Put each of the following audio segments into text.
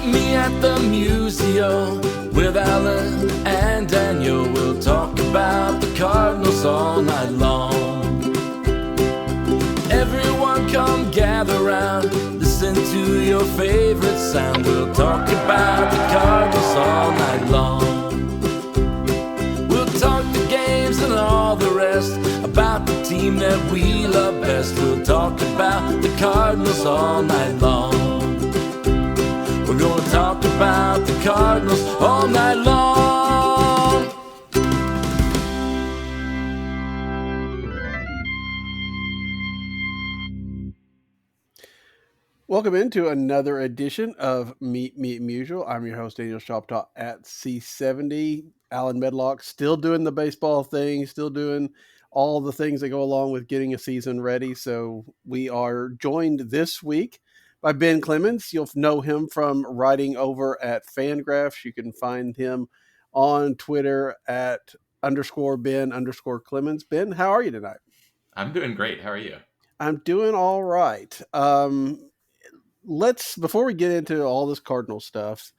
Meet me at the Musial with Alan and Daniel. We'll talk about the Cardinals all night long. Everyone come gather round, listen to your favorite sound. We'll talk about the Cardinals all night long. We'll talk the games and all the rest, about the team that we love best. We'll talk about the Cardinals all night long. We're gonna talk about the Cardinals all night long. Welcome into another edition of Meet Musial. I'm your host, Daniel Shoptaw at C70. Alan Medlock still doing the baseball thing, still doing all the things that go along with getting a season ready. So we are joined this week by Ben Clemens. You'll know him from writing over at Fangraphs. You can find him on Twitter at _Ben_Clemens. Ben, how are you tonight? I'm doing great. How are you? I'm doing all right. Before we get into all this Cardinal stuff,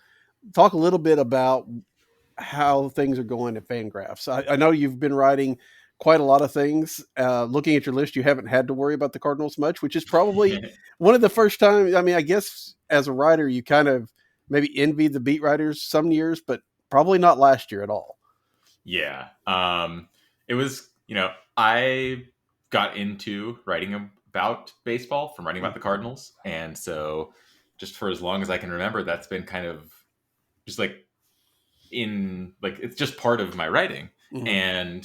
talk a little bit about how things are going at Fangraphs. I know you've been writing quite a lot of things. Looking at your list, you haven't had to worry about the Cardinals much, which is probably one of the first times. I mean, I guess as a writer, you kind of maybe envy the beat writers some years, but probably not last year at all. Yeah. It was, I got into writing about baseball from writing about the Cardinals. And so just for as long as I can remember, that's been kind of just it's just part of my writing. Mm-hmm.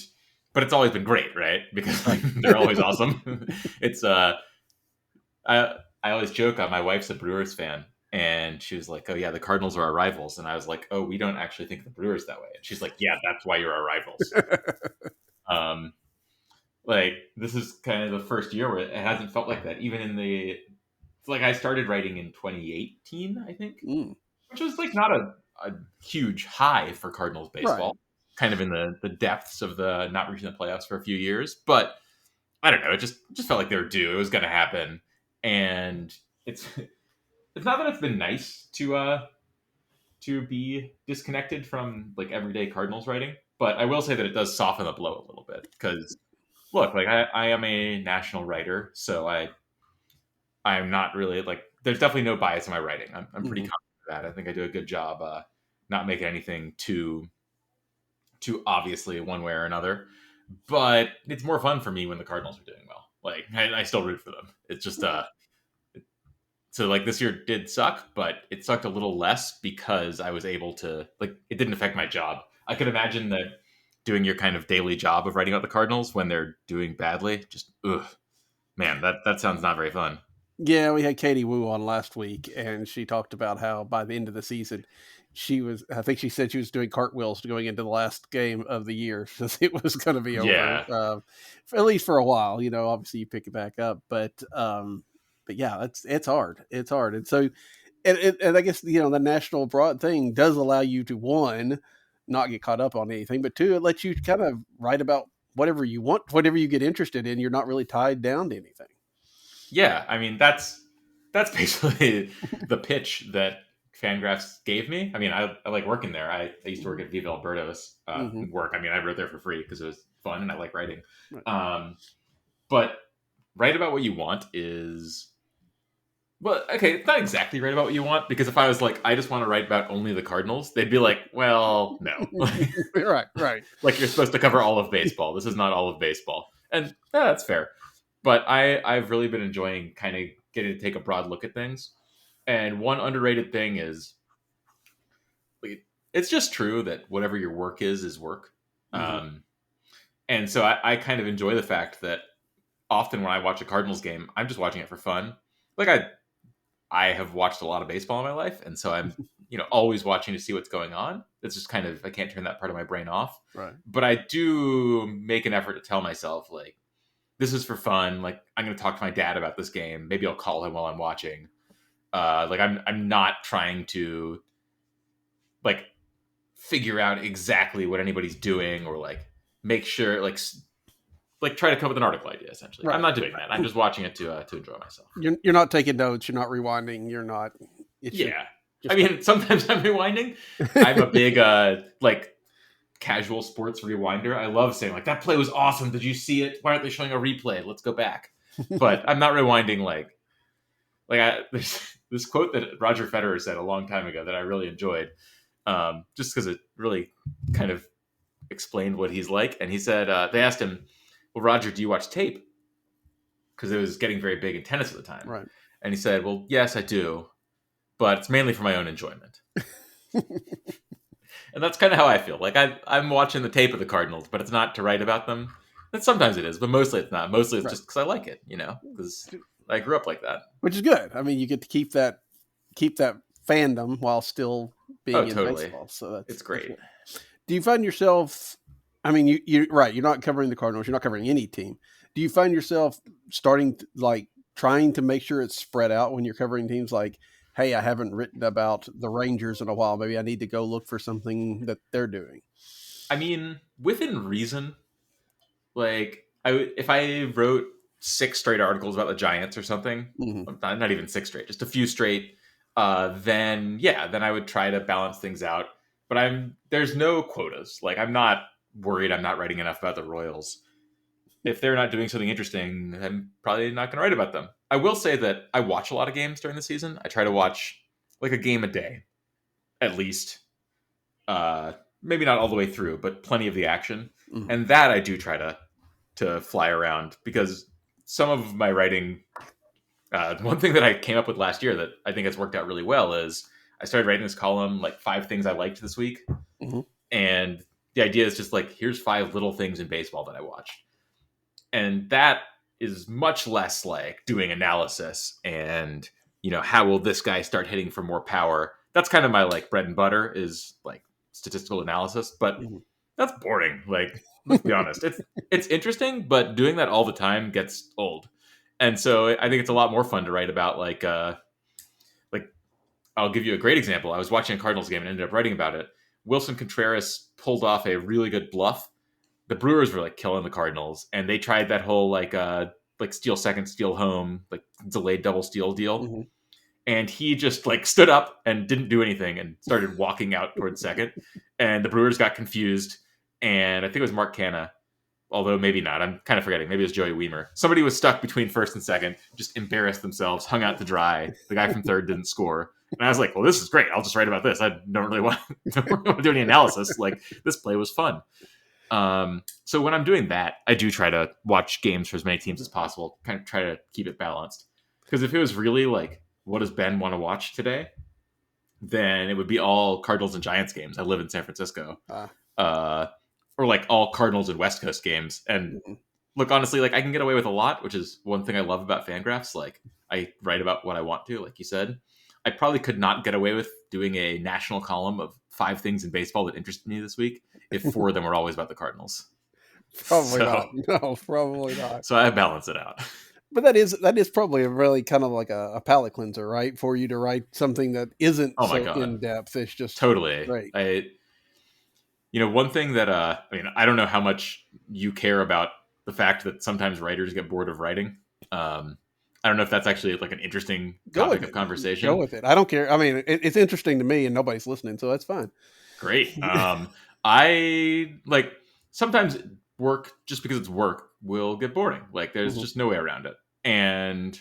But it's always been great, right? Because they're always awesome. It's, I always joke, my wife's a Brewers fan. And she was like, oh, yeah, the Cardinals are our rivals. And I was like, oh, we don't actually think the Brewers that way. And she's like, yeah, that's why you're our rivals. This is kind of the first year where it hasn't felt like that. Even it's like I started writing in 2018, I think, which was not a huge high for Cardinals baseball, right. Kind of in the depths of the not reaching the playoffs for a few years. But I don't know. It just felt like they were due. It was going to happen. And it's not that it's been nice to be disconnected from everyday Cardinals writing, but I will say that it does soften the blow a little bit because look, I am a national writer, so I'm not really there's definitely no bias in my writing. I'm pretty confident of that. I think I do a good job not making anything too obviously one way or another. But it's more fun for me when the Cardinals are doing well. I still root for them. It's just so this year did suck, but it sucked a little less because I was able to it didn't affect my job. I could imagine that doing your kind of daily job of writing about the Cardinals when they're doing badly, just man, that sounds not very fun. Yeah, we had Katie Wu on last week, and she talked about how by the end of the season, I think she said she was doing cartwheels going into the last game of the year since it was going to be over. Yeah. At least for a while, obviously you pick it back up, but yeah, it's hard. It's hard. And so, and I guess, the national broad thing does allow you to, one, not get caught up on anything, but two, it lets you kind of write about whatever you want, whatever you get interested in. You're not really tied down to anything. Yeah, I mean, that's basically the pitch that Fangraphs gave me. I mean, I like working there. I used to work at Viva Alberto's work. I mean, I wrote there for free because it was fun and I like writing. Right. But write about what you want is... Well, okay, it's not exactly write about what you want, because if I was I just want to write about only the Cardinals, they'd be like, well, no. Right. You're supposed to cover all of baseball. This is not all of baseball. And that's fair. But I've really been enjoying kind of getting to take a broad look at things. And one underrated thing is, it's just true that whatever your work is work. Mm-hmm. And so I kind of enjoy the fact that often when I watch a Cardinals game, I'm just watching it for fun. I have watched a lot of baseball in my life, and so I'm, always watching to see what's going on. It's just kind of, I can't turn that part of my brain off. Right. But I do make an effort to tell myself, this is for fun. I'm going to talk to my dad about this game. Maybe I'll call him while I'm watching. I'm not trying to figure out exactly what anybody's doing or make sure try to come up with an article idea, essentially. Right. I'm not doing that. I'm just watching it to enjoy myself. You're not taking notes. You're not rewinding. You're not. Yeah. I mean, sometimes I'm rewinding. I'm a big like casual sports rewinder. I love saying like that play was awesome. Did you see it? Why aren't they showing a replay? Let's go back. But I'm not rewinding there's this quote that Roger Federer said a long time ago that I really enjoyed, just because it really kind of explained what he's like. And he said they asked him, "Well, Roger, do you watch tape?" Because it was getting very big in tennis at the time. Right. And he said, "Well, yes, I do, but it's mainly for my own enjoyment." And that's kind of how I feel. Like I'm watching the tape of the Cardinals, but it's not to write about them. And sometimes it is, but mostly it's not. Mostly it's just because I like it, because I grew up like that. Which is good. I mean, you get to keep that fandom while still being in baseball. So it's great. Do you find yourself? I mean, you're right. You're not covering the Cardinals. You're not covering any team. Do you find yourself starting to, trying to make sure it's spread out when you're covering teams? Like, hey, I haven't written about the Rangers in a while. Maybe I need to go look for something that they're doing. I mean, within reason. Like, if I wrote 6 straight articles about the Giants or something, not even 6 straight, just a few straight, then I would try to balance things out. But there's no quotas. Like, I'm not worried I'm not writing enough about the Royals. If they're not doing something interesting, I'm probably not going to write about them. I will say that I watch a lot of games during the season. I try to watch like a game a day, at least. Maybe not all the way through, but plenty of the action. Mm-hmm. And that I do try to fly around, because some of my writing, one thing that I came up with last year that I think has worked out really well is I started writing this column, like 5 things I liked this week. Mm-hmm. And the idea is just like, here's 5 little things in baseball that I watched. And that is much less like doing analysis and, how will this guy start hitting for more power? That's kind of my like bread and butter, is like statistical analysis, but that's boring. Like, let's be honest. It's interesting, but doing that all the time gets old. And so I think it's a lot more fun to write about like I'll give you a great example. I was watching a Cardinals game and ended up writing about it. Wilson Contreras pulled off a really good bluff. The Brewers were like killing the Cardinals, and they tried that whole like steal second, steal home, like delayed double steal deal. Mm-hmm. And he just like stood up and didn't do anything and started walking out towards second. And the Brewers got confused. And I think it was Mark Canha, although maybe not. I'm kind of forgetting. Maybe it was Joey Weimer. Somebody was stuck between first and second, just embarrassed themselves, hung out to dry. The guy from third didn't score. And I was like, well, this is great. I'll just write about this. I don't really want to do any analysis. Like, this play was fun. So when I'm doing that, I do try to watch games for as many teams as possible, kind of try to keep it balanced. Because if it was really like, what does Ben want to watch today? Then it would be all Cardinals and Giants games. I live in San Francisco. Or like all Cardinals and West Coast games. And look, honestly, like I can get away with a lot, which is one thing I love about Fangraphs. Like I write about what I want to, like you said. I probably could not get away with doing a national column of 5 things in baseball that interested me this week if 4 of them were always about the Cardinals. Probably not. No, probably not. So I balance it out. But that is probably a really kind of like a palate cleanser, right? For you to write something that isn't so in depth. It's just totally great. One thing that I don't know how much you care about the fact that sometimes writers get bored of writing. I don't know if that's actually like an interesting topic of conversation. Go with it. I don't care. I mean, it's interesting to me, and nobody's listening, so that's fine. Great. I like sometimes work, just because it's work, will get boring. Like there's just no way around it. And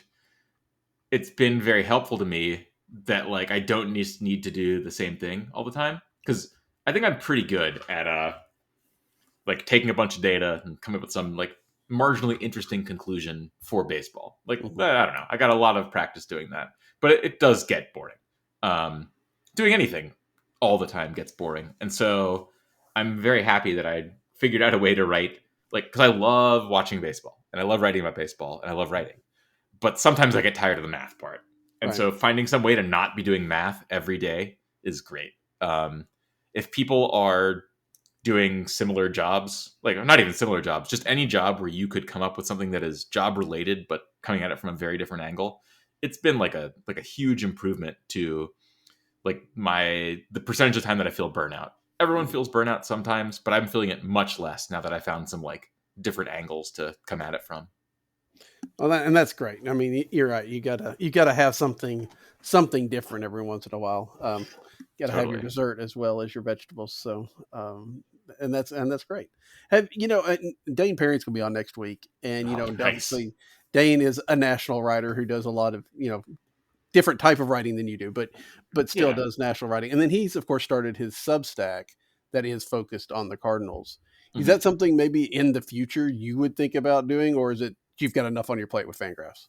it's been very helpful to me that like I don't need to do the same thing all the time, because I think I'm pretty good at like taking a bunch of data and coming up with some like marginally interesting conclusion for baseball. Like I don't know, I got a lot of practice doing that, but it does get boring. Doing anything all the time gets boring, and so I'm very happy that I figured out a way to write, like, because I love watching baseball and I love writing about baseball and I love writing, but sometimes I get tired of the math part, and so finding some way to not be doing math every day is great. If people are doing similar jobs, like not even similar jobs, just any job where you could come up with something that is job related but coming at it from a very different angle, it's been like a huge improvement to like the percentage of time that I feel burnout. Everyone feels burnout sometimes, but I'm feeling it much less now that I found some like different angles to come at it from. Well, and that's great. I mean, you're right. You gotta have something different every once in a while. You gotta have your Totally. dessert as well as your vegetables. So, and that's great. Have Dane Perry's gonna be on next week, and Oh, nice. obviously Dane is a national writer who does a lot of different type of writing than you do, but still Yeah. does national writing. And then he's of course started his Substack that is focused on the Cardinals. Is Mhm. that something maybe in the future you would think about doing, or is it you've got enough on your plate with Fangraphs?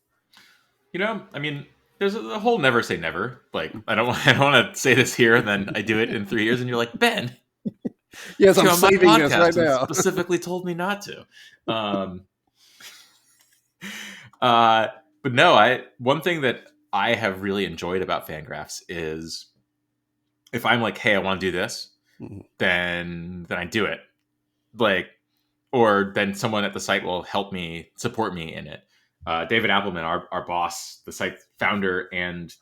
I mean, there's a whole never say never. Like, I don't want to say this here and then I do it in 3 years and you're like, Ben, Yes, came I'm on my saving this right podcast and now. specifically told me not to. Um, uh, but no, one thing that I have really enjoyed about Fangraphs is if I'm like, hey, I want to do this, Mhm. then I do it. Like, or then someone at the site will help me support me in it. David Appelman, our boss, the site founder and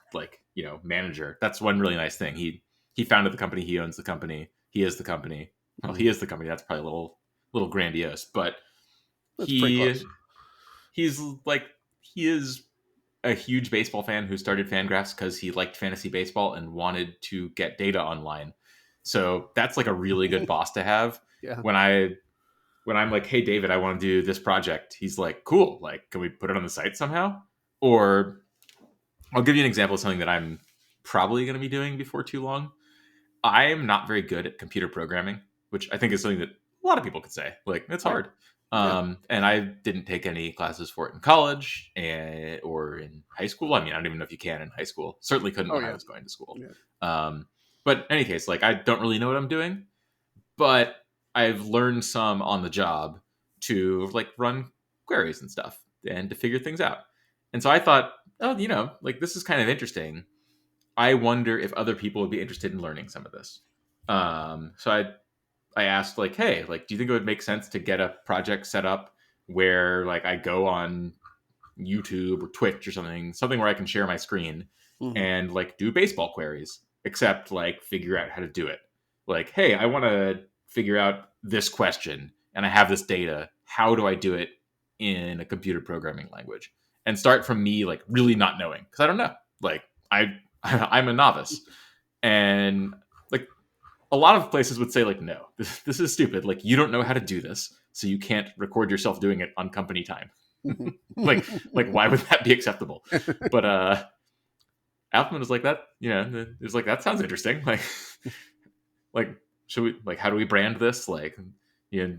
manager. That's one really nice thing. He founded the company. He owns the company. He is the company. Well, he is the company. That's probably a little grandiose, but That's pretty close. he's like he is a huge baseball fan who started Fangraphs because he liked fantasy baseball and wanted to get data online. So that's like a really good boss to have. Yeah. When I'm like, hey, David, I want to do this project, he's like, cool. Like, can we put it on the site somehow? Or I'll give you an example of something that I'm probably going to be doing before too long. I'm not very good at computer programming, which I think is something that a lot of people could say. Like, it's hard. Yeah. And I didn't take any classes for it in college or in high school. I mean, I don't even know if you can in high school. Certainly couldn't when I was going to school. Yeah. But in any case, like, I don't really know what I'm doing, but I've learned some on the job to like run queries and stuff and to figure things out. And so I thought, oh, like this is kind of interesting. I wonder if other people would be interested in learning some of this. So I asked like, hey, like, do you think it would make sense to get a project set up where like I go on YouTube or Twitch or something where I can share my screen Mhm. and like do baseball queries, except like figure out how to do it. Like, hey, I want to figure out this question and I have this data. How do I do it in a computer programming language? And start from me like really not knowing because I don't know. Like I'm a novice, and like a lot of places would say like, no, this is stupid. Like you don't know how to do this, so you can't record yourself doing it on company time. like why would that be acceptable? But Alpman was like that. It was like that sounds interesting. Like should we like how do we brand this? Like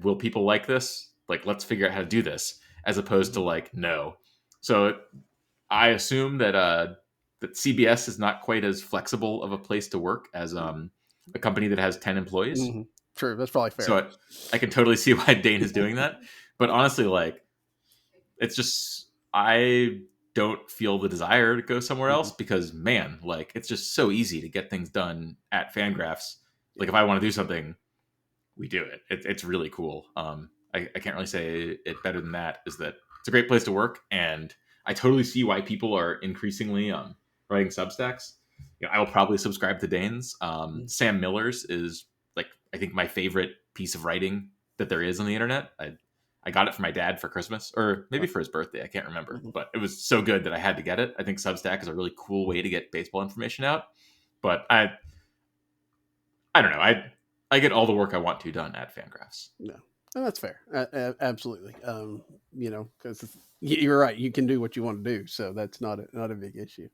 will people like this? Like let's figure out how to do this as opposed to like no. So I assume that CBS is not quite as flexible of a place to work as a company that has 10 employees. Mhm. True. That's probably fair. So I can totally see why Dane is doing that. But honestly, like it's just I don't feel the desire to go somewhere else because man, like it's just so easy to get things done at Fangraphs. Like if I want to do something, we do it. It's really cool. I can't really say it better than that. Is that it's a great place to work, and I totally see why people are increasingly writing Substacks. I will probably subscribe to Dane's. Sam Miller's is like I think my favorite piece of writing that there is on the internet. I got it for my dad for Christmas, or maybe for his birthday. I can't remember, but it was so good that I had to get it. I think Substack is a really cool way to get baseball information out. But I don't know. I get all the work I want to done at Fangraphs. No, and that's fair. Absolutely. Because you're right. You can do what you want to do, so that's not a big issue.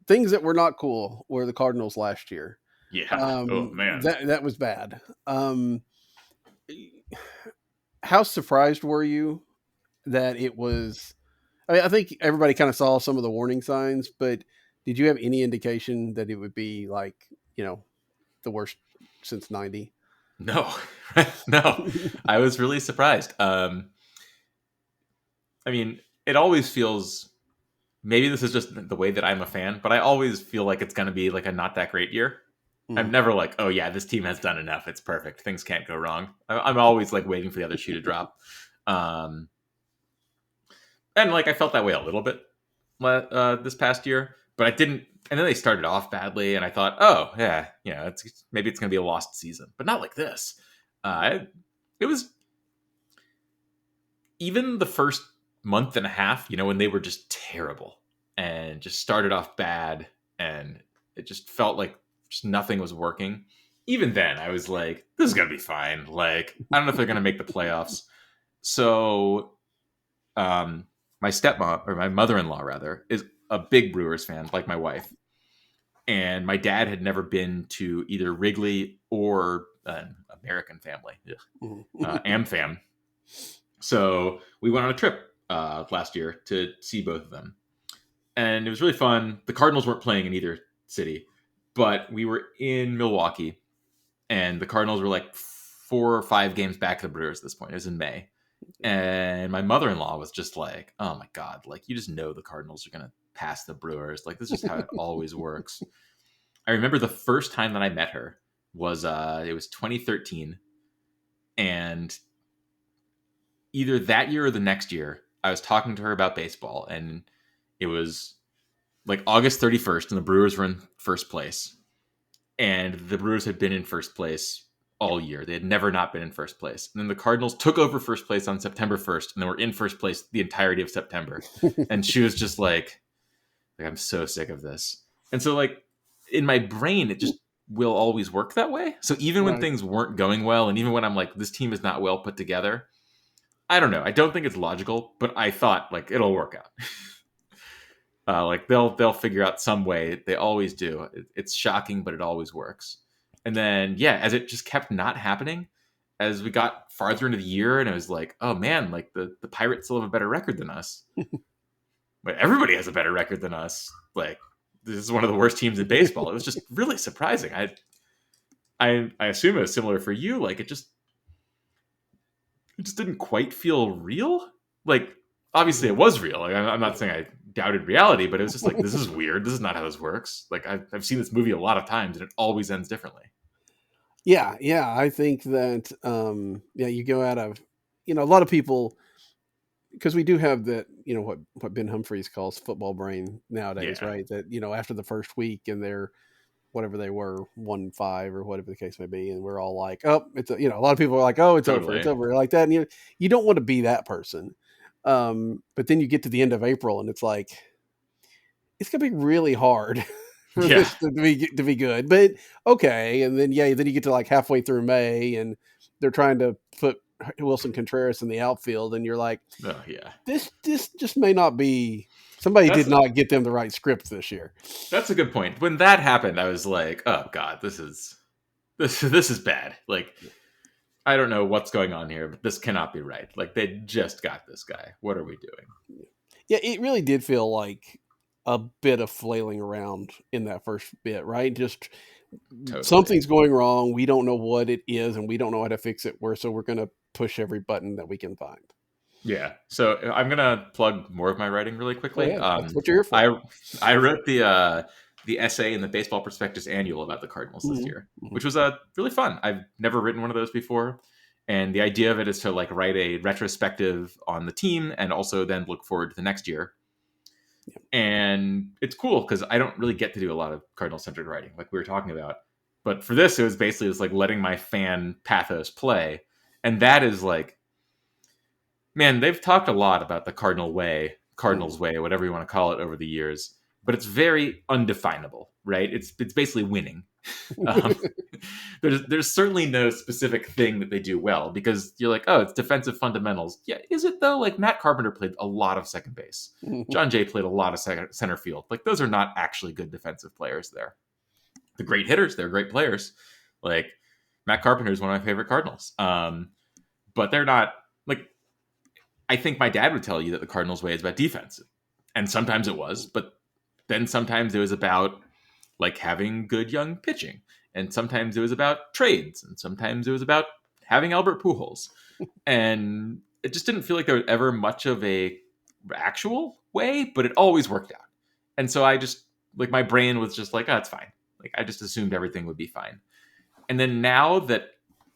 Things that were not cool were the Cardinals last year. Yeah. Oh man. That was bad. How surprised were you that it was? I mean, I think everybody kind of saw some of the warning signs, but did you have any indication that it would be like the worst since '90? No, no. I was really surprised. I mean, it always feels. Maybe this is just the way that I'm a fan, but I always feel like it's going to be like a not that great year. I'm never like, oh yeah, this team has done enough. It's perfect. Things can't go wrong. I'm always like waiting for the other shoe to drop. And like I felt that way a little bit this past year, but I didn't. And then they started off badly, and I thought, oh yeah, maybe it's going to be a lost season, but not like this. It was even the first month and a half, when they were just terrible and just started off bad, and it just felt like just nothing was working. Even then, I was like, this is going to be fine. Like, I don't know if they're going to make the playoffs. So my stepmom, or my mother-in-law rather, is a big Brewers fan, like my wife. And my dad had never been to either Wrigley or an American Family, AmFam. So we went on a trip last year to see both of them. And it was really fun. The Cardinals weren't playing in either city, but we were in Milwaukee, and the Cardinals were like 4 or 5 games back of the Brewers at this point. It was in May. And my mother-in-law was just like, oh my God, like, you just know the Cardinals are going to pass the Brewers. Like, this is how it always works. I remember the first time that I met her was, it was 2013. And either that year or the next year, I was talking to her about baseball, and it was like August 31st, and the Brewers were in first place. And the Brewers had been in first place all year. They had never not been in first place. And then the Cardinals took over first place on September 1st, and they were in first place the entirety of September. And she was just like, I'm so sick of this. And so, like, in my brain, it just will always work that way. So even when things weren't going well, and even when I'm like, this team is not well put together, I don't know. I don't think it's logical, but I thought, like, it'll work out. Like, they'll figure out some way. They always do. It's shocking, but it always works. And then, as it just kept not happening, as we got farther into the year, and it was like, oh man, like the Pirates still have a better record than us. But everybody has a better record than us. Like, this is one of the worst teams in baseball. It was just really surprising. I assume it was similar for you. Like, it just didn't quite feel real. Like, obviously it was real. Like, I'm not saying I doubted reality, but it was just like, this is weird. This is not how this works. Like, I've seen this movie a lot of times, and it always ends differently. Yeah. I think that, you go out of, a lot of people, because we do have that, what Ben Humphreys calls football brain nowadays, right? That, after the first week and they're, whatever they were, 1-5 or whatever the case may be, and we're all like, oh, it's a lot of people are like, oh, it's over like that. And you don't want to be that person. But then you get to the end of April, and it's like, it's gonna be really hard for this to be good. But okay, and then then you get to like halfway through May, and they're trying to put Wilson Contreras in the outfield, and you're like, this just may not be. Somebody did not get them the right script this year. That's a good point. When that happened, I was like, oh God, this is bad. Like, I don't know what's going on here, but this cannot be right. Like, they just got this guy. What are we doing? Yeah, it really did feel like a bit of flailing around in that first bit, right? Just something's going wrong. We don't know what it is, and we don't know how to fix it. So we're going to push every button that we can find. Yeah. So I'm going to plug more of my writing really quickly. That's what you're here for. I wrote the essay in the Baseball Prospectus Annual about the Cardinals this year, which was really fun. I've never written one of those before. And the idea of it is to like write a retrospective on the team and also then look forward to the next year. Yeah. And it's cool because I don't really get to do a lot of Cardinal-centered writing like we were talking about. But for this, it was basically just like letting my fan pathos play. And that is like, man, they've talked a lot about the Cardinals way, whatever you want to call it, over the years, but it's very undefinable, right? It's basically winning. There's certainly no specific thing that they do well, because you're like, oh, it's defensive fundamentals. Yeah, is it though? Like, Matt Carpenter played a lot of second base. John Jay played a lot of center field. Like, those are not actually good defensive players there. The great hitters, they're great players. Like, Matt Carpenter is one of my favorite Cardinals. But they're not, like, I think my dad would tell you that the Cardinals way is about defense. And sometimes it was, but then sometimes it was about like having good young pitching. And sometimes it was about trades. And sometimes it was about having Albert Pujols. And it just didn't feel like there was ever much of a actual way, but it always worked out. And so I just, like, my brain was just like, oh, it's fine. Like, I just assumed everything would be fine. And then now that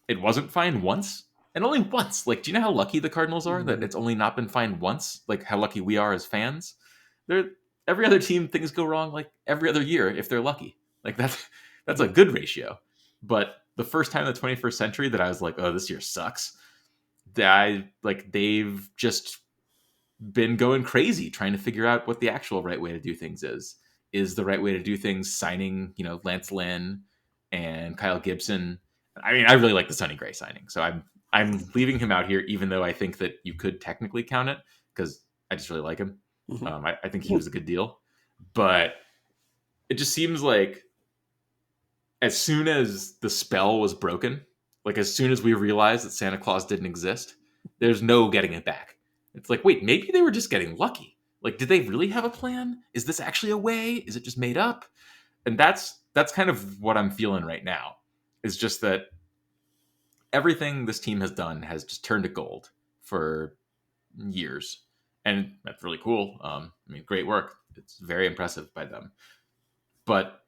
it wasn't fine once, and only once, like, do you know how lucky the Cardinals are that it's only not been fine once? Like, how lucky we are as fans. Every other team, things go wrong like every other year if they're lucky. Like, that's a good ratio. But the first time in the 21st century that I was like, oh, this year sucks, they've just been going crazy trying to figure out what the actual right way to do things is. Is the right way to do things signing, Lance Lynn and Kyle Gibson? I mean, I really like the Sonny Gray signing, so I'm leaving him out here, even though I think that you could technically count it because I just really like him. Mm-hmm. I think he was a good deal, but it just seems like as soon as the spell was broken, like as soon as we realized that Santa Claus didn't exist, there's no getting it back. It's like, wait, maybe they were just getting lucky. Like, did they really have a plan? Is this actually a way? Is it just made up? And that's kind of what I'm feeling right now. Is just that everything this team has done has just turned to gold for years. And that's really cool. I mean, great work. It's very impressive by them. But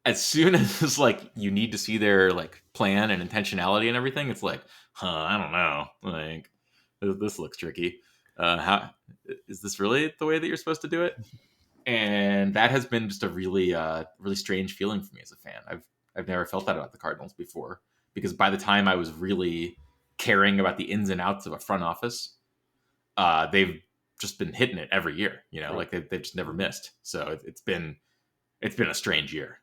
as soon as like you need to see their like plan and intentionality and everything, it's like, I don't know. Like, this looks tricky. How is this really the way that you're supposed to do it? And that has been just a really, really strange feeling for me as a fan. I've never felt that about the Cardinals before, because by the time I was really caring about the ins and outs of a front office, they've just been hitting it every year. Right. Like they've just never missed. So it's been a strange year.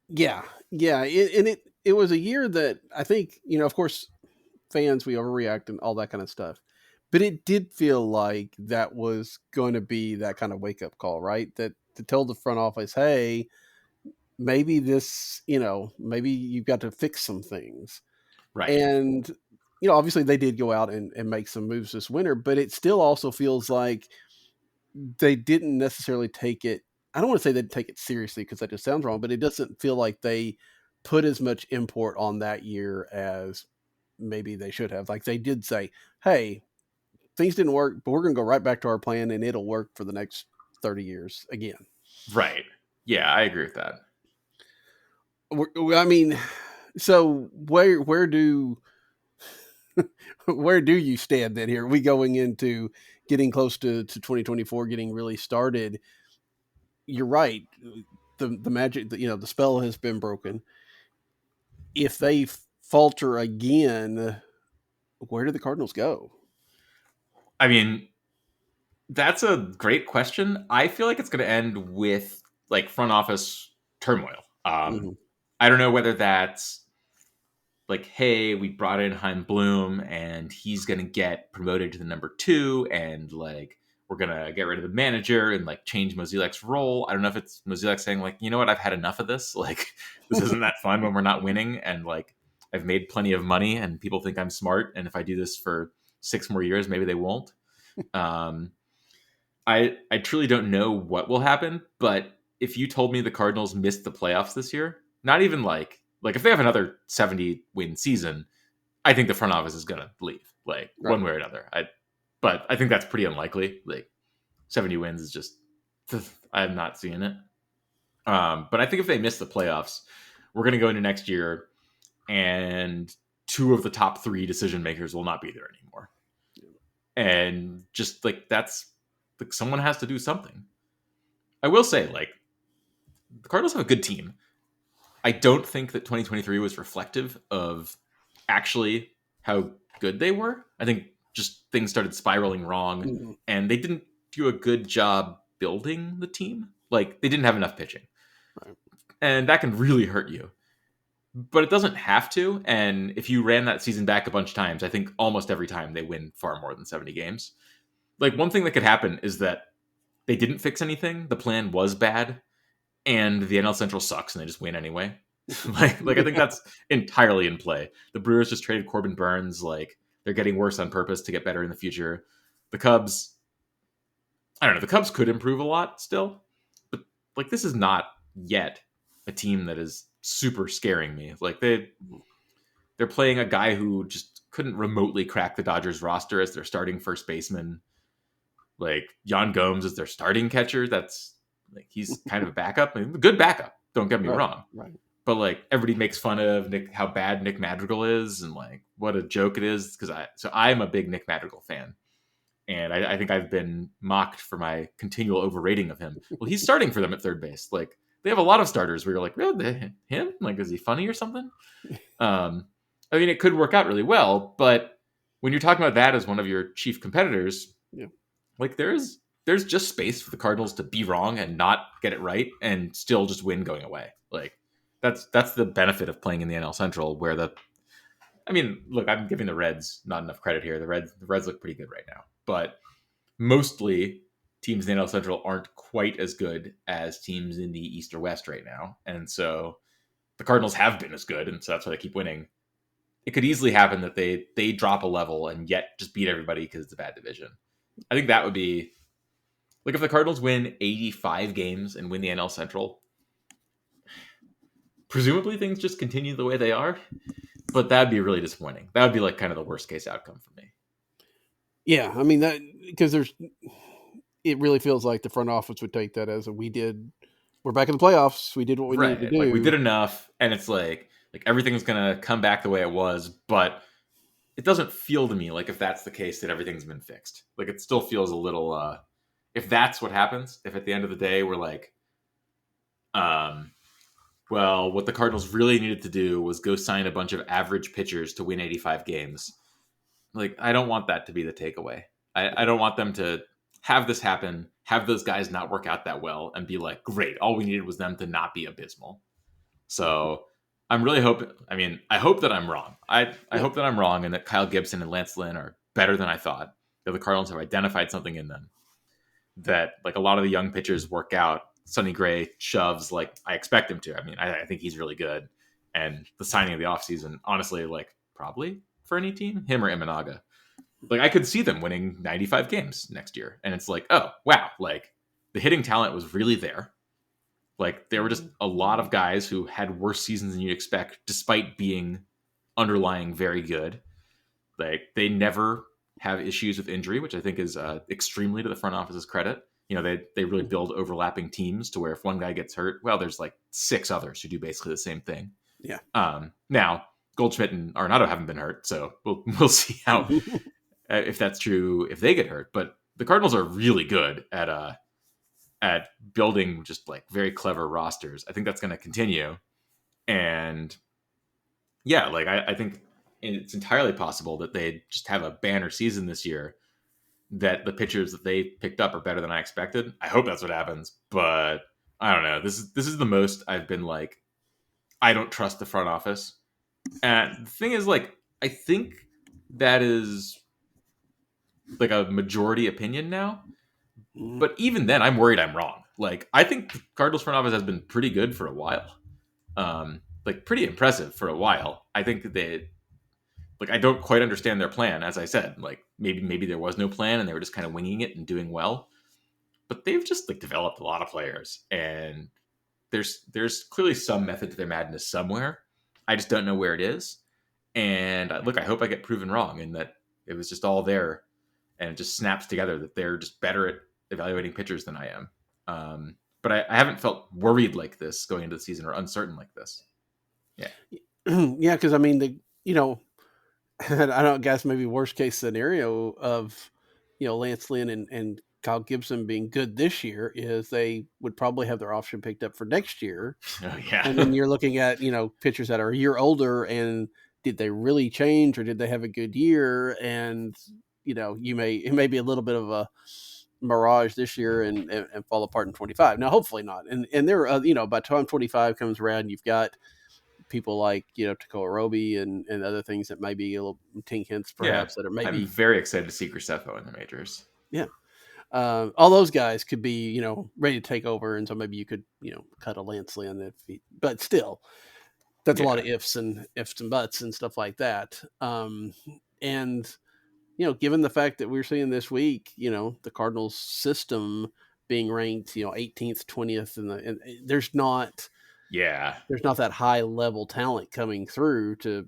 Yeah. It was a year that I think, of course, fans, we overreact and all that kind of stuff. But it did feel like that was going to be that kind of wake up call, right? That to tell the front office, hey, maybe this, maybe you've got to fix some things. Right. And, obviously they did go out and make some moves this winter, but it still also feels like they didn't necessarily take it. I don't want to say they didn't take it seriously because that just sounds wrong, but it doesn't feel like they put as much import on that year as maybe they should have. Like they did say, hey, things didn't work, but we're going to go right back to our plan and it'll work for the next 30 years again. Right. Yeah, I agree with that. I mean, so where do you stand then here? Are we going into getting close to 2024, getting really started? You're right. The magic, the spell has been broken. If they falter again, where do the Cardinals go? I mean, that's a great question. I feel like it's going to end with like front office turmoil. I don't know whether that's like, hey, we brought in Chaim Bloom and he's going to get promoted to the number 2, and like we're going to get rid of the manager and like change Musial's role. I don't know if it's Musial saying like, you know what, I've had enough of this. Like, this isn't that fun when we're not winning, and like I've made plenty of money and people think I'm smart, and if I do this for 6 more years, maybe they won't. I truly don't know what will happen, but if you told me the Cardinals missed the playoffs this year, not even like if they have another 70 win season, I think the front office is going to leave, like right. One way or another. But I think that's pretty unlikely. Like 70 wins is just, I'm not seeing it. But I think if they miss the playoffs, we're going to go into next year and 2 of the top 3 decision makers will not be there anymore. And just like, that's like, someone has to do something. I will say, like, the Cardinals have a good team. I don't think that 2023 was reflective of actually how good they were. I think just things started spiraling wrong, and they didn't do a good job building the team. Like, they didn't have enough pitching. Right. And that can really hurt you. But it doesn't have to. And if you ran that season back a bunch of times, I think almost every time they win far more than 70 games. Like, one thing that could happen is that they didn't fix anything. The plan was bad, and the NL Central sucks, and they just win anyway. like I think that's entirely in play. The Brewers just traded Corbin Burns. Like, they're getting worse on purpose to get better in the future. The Cubs, I don't know. The Cubs could improve a lot still, but like, this is not yet a team that is super scaring me. Like, they're playing a guy who just couldn't remotely crack the Dodgers roster as their starting first baseman. Like, Yan Gomes is their starting catcher. That's like, he's kind of a backup. I mean, a good backup. Don't get me wrong. Right. But like, everybody makes fun of how bad Nick Madrigal is, and like what a joke it is. Because I'm a big Nick Madrigal fan, and I think I've been mocked for my continual overrating of him. Well, he's starting for them at third base. Like, they have a lot of starters where you're like, really, him? Like, is he funny or something? I mean, it could work out really well, but when you're talking about that as one of your chief competitors, Yeah. like there's just space for the Cardinals to be wrong and not get it right and still just win going away. Like that's the benefit of playing in the NL Central, where look, I'm giving the Reds not enough credit here. The Reds look pretty good right now, but mostly teams in the NL Central aren't quite as good as teams in the East or West right now. And so the Cardinals have been as good, and so that's why they keep winning. It could easily happen that they drop a level and yet just beat everybody because it's a bad division. I think that would be, like, if the Cardinals win 85 games and win the NL Central, presumably things just continue the way they are, but that'd be really disappointing. That would be like kind of the worst case outcome for me. Yeah, I mean that, because it really feels like the front office would take that as we're back in the playoffs. We did what we needed to do. Like, we did enough, and it's like everything's gonna come back the way it was, but it doesn't feel to me like, if that's the case, that everything's been fixed. Like, it still feels a little, if that's what happens, if at the end of the day we're like, well, what the Cardinals really needed to do was go sign a bunch of average pitchers to win 85 games. Like, I don't want that to be the takeaway. I don't want them to have this happen, have those guys not work out that well, and be like, great, all we needed was them to not be abysmal. So I'm really hoping, I hope that I'm wrong. I hope that I'm wrong, and that Kyle Gibson and Lance Lynn are better than I thought, that the Cardinals have identified something in them, that, like, a lot of the young pitchers work out. Sonny Gray shoves like I expect him to. I think he's really good. And the signing of the offseason, honestly, like, probably for any team, him or Imanaga, like, I could see them winning 95 games next year. And it's like, oh, wow, like, the hitting talent was really there. Like, there were just a lot of guys who had worse seasons than you'd expect, despite being underlying very good. Like, they never have issues with injury, which I think is extremely to the front office's credit. You know, they really build overlapping teams to where if one guy gets hurt, well, there's like 6 others who do basically the same thing. Yeah. Now, Goldschmidt and Arenado haven't been hurt, so we'll see how if that's true if they get hurt. But the Cardinals are really good at building just like very clever rosters. I think that's going to continue, and yeah, like I think it's entirely possible that they just have a banner season this year, that the pitchers that they picked up are better than I expected. I hope that's what happens, but I don't know. This is the most I've been like, I don't trust the front office. And the thing is, like, I think that is like a majority opinion now. But even then, I'm worried I'm wrong. Like, I think the Cardinals front office has been pretty good for a while. Like, pretty impressive for a while. I think that they, like, I don't quite understand their plan. As I said, like, maybe there was no plan and they were just kind of winging it and doing well. But they've just, like, developed a lot of players, and there's clearly some method to their madness somewhere. I just don't know where it is. And look, I hope I get proven wrong, and that it was just all there, and it just snaps together that they're just better at evaluating pitchers than I am. But I haven't felt worried like this going into the season, or uncertain like this. Yeah. Yeah, because I don't guess maybe worst case scenario of, Lance Lynn and Kyle Gibson being good this year is they would probably have their option picked up for next year. Oh, yeah. And then you're looking at, pitchers that are a year older, and did they really change, or did they have a good year? And, it may be a little bit of a mirage this year and fall apart in 25. Now, hopefully not. And there are, by the time 25 comes around, you've got people like, Takao Roby and other things that may be a little tink hints perhaps that are maybe. I'm very excited to see Graceffo in the majors. Yeah. All those guys could be, ready to take over. And so maybe you could, cut a Lance Lynn but still that's a lot of ifs and buts and stuff like that. And, given the fact that we're seeing this week, the Cardinals system being ranked, 18th, 20th, and there's not that high level talent coming through to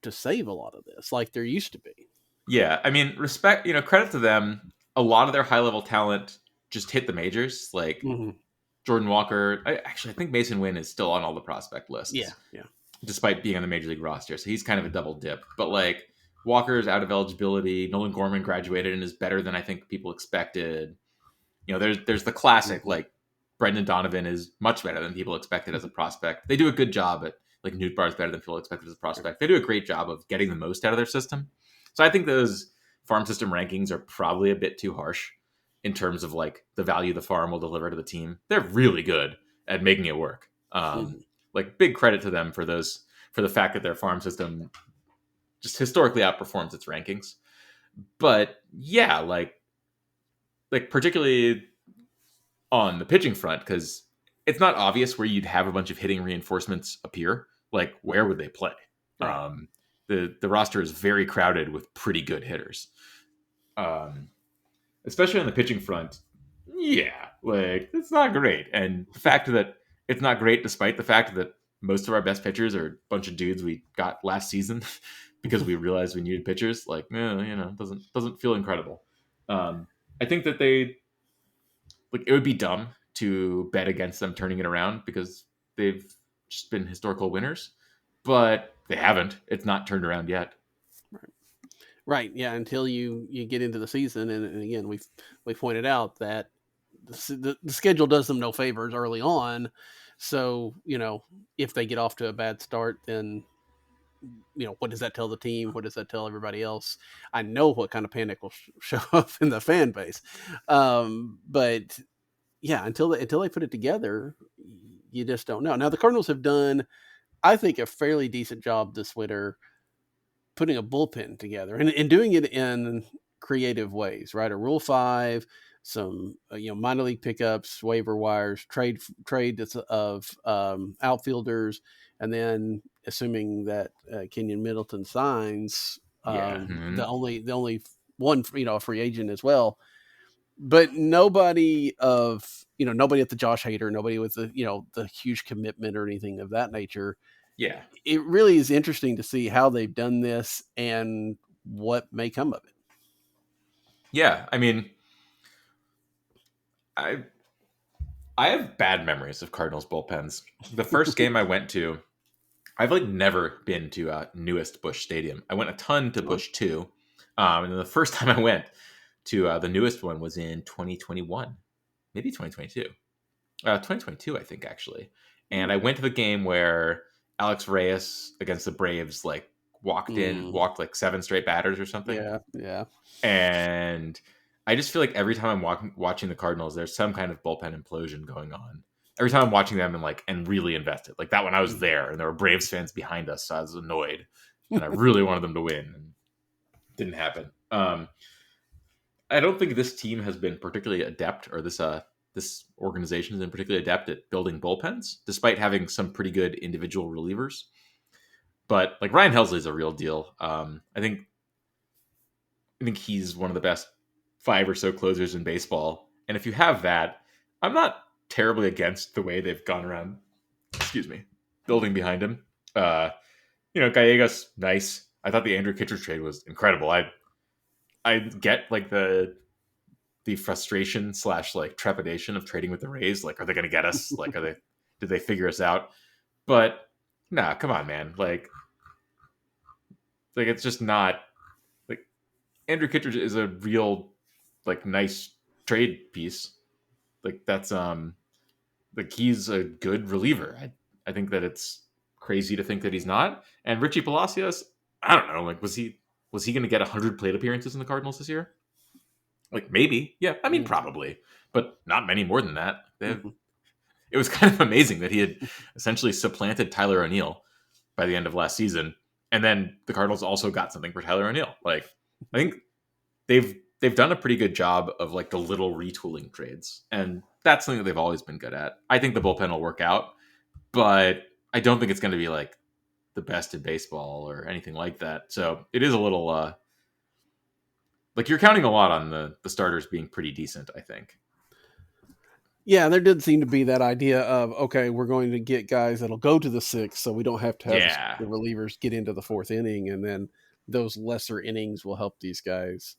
save a lot of this like there used to be. Yeah. Respect, credit to them. A lot of their high level talent just hit the majors, like Jordan Walker. I think Mason Wynn is still on all the prospect lists. Yeah. Despite being on the major league roster. So he's kind of a double dip, but like Walker's out of eligibility. Nolan Gorman graduated and is better than I think people expected. There's the classic, like, Brendan Donovan is much better than people expected as a prospect. They do a good job at, like, Newt Barr's better than people expected as a prospect. They do a great job of getting the most out of their system. So I think those farm system rankings are probably a bit too harsh in terms of like the value the farm will deliver to the team. They're really good at making it work. Like big credit to them for the fact that their farm system just historically outperforms its rankings. But yeah, like particularly on the pitching front, because it's not obvious where you'd have a bunch of hitting reinforcements appear. Like, where would they play? Right. The roster is very crowded with pretty good hitters. Especially on the pitching front, yeah, like it's not great. And the fact that it's not great, despite the fact that most of our best pitchers are a bunch of dudes we got last season because we realized we needed pitchers, like, doesn't feel incredible. I think that it would be dumb to bet against them turning it around because they've just been historical winners, but they haven't. It's not turned around yet. Right. Yeah. Until you get into the season, and again, we pointed out that the schedule does them no favors early on. So if they get off to a bad start, then what does that tell the team? What does that tell everybody else? I know what kind of panic will show up in the fan base, but yeah, until they put it together, you just don't know. Now the Cardinals have done, I think, a fairly decent job this winter putting a bullpen together and doing it in creative ways, right? A Rule 5, some minor league pickups, waiver wires, trade of outfielders, and then assuming that Kenyon Middleton signs, the only one, a free agent as well. But nobody at the Josh Hader, nobody with the huge commitment or anything of that nature. Yeah. It really is interesting to see how they've done this and what may come of it. Yeah. I mean, I have bad memories of Cardinals bullpens. The first game I went to, I've never been to newest Busch Stadium. I went a ton to Busch 2. And then the first time I went to the newest one was in 2021, maybe 2022. 2022, I think, actually. And I went to the game where Alex Reyes against the Braves walked 7 straight batters or something. Yeah. And I just feel like every time I'm watching the Cardinals, there's some kind of bullpen implosion going on. Every time I'm watching them and really invested. Like that one, I was there and there were Braves fans behind us, so I was annoyed. And I really wanted them to win. And it didn't happen. I don't think this team has been particularly adept, or this organization has been particularly adept at building bullpens, despite having some pretty good individual relievers. But Ryan Helsley is a real deal. I think he's one of the best 5 or so closers in baseball. And if you have that, I'm not terribly against the way they've gone around, building behind him. Gallegos, nice. I thought the Andrew Kittredge trade was incredible. I get the frustration / trepidation of trading with the Rays. Are they going to get us? Did they figure us out? But nah, come on, man. It's just not Andrew Kittredge is a real nice trade piece. That's he's a good reliever. I think that it's crazy to think that he's not. And Richie Palacios, I don't know. Was he going to get 100 plate appearances in the Cardinals this year? Maybe. Yeah, I mean, probably, but not many more than that. It was kind of amazing that he had essentially supplanted Tyler O'Neill by the end of last season, and then the Cardinals also got something for Tyler O'Neill. I think they've done a pretty good job of the little retooling trades, and that's something that they've always been good at. I think the bullpen will work out, but I don't think it's going to be the best in baseball or anything like that. So it is a little you're counting a lot on the starters being pretty decent, I think. Yeah, there did seem to be that idea of, okay, we're going to get guys that'll go to the 6th, so we don't have to have the relievers get into the 4th inning, and then those lesser innings will help these guys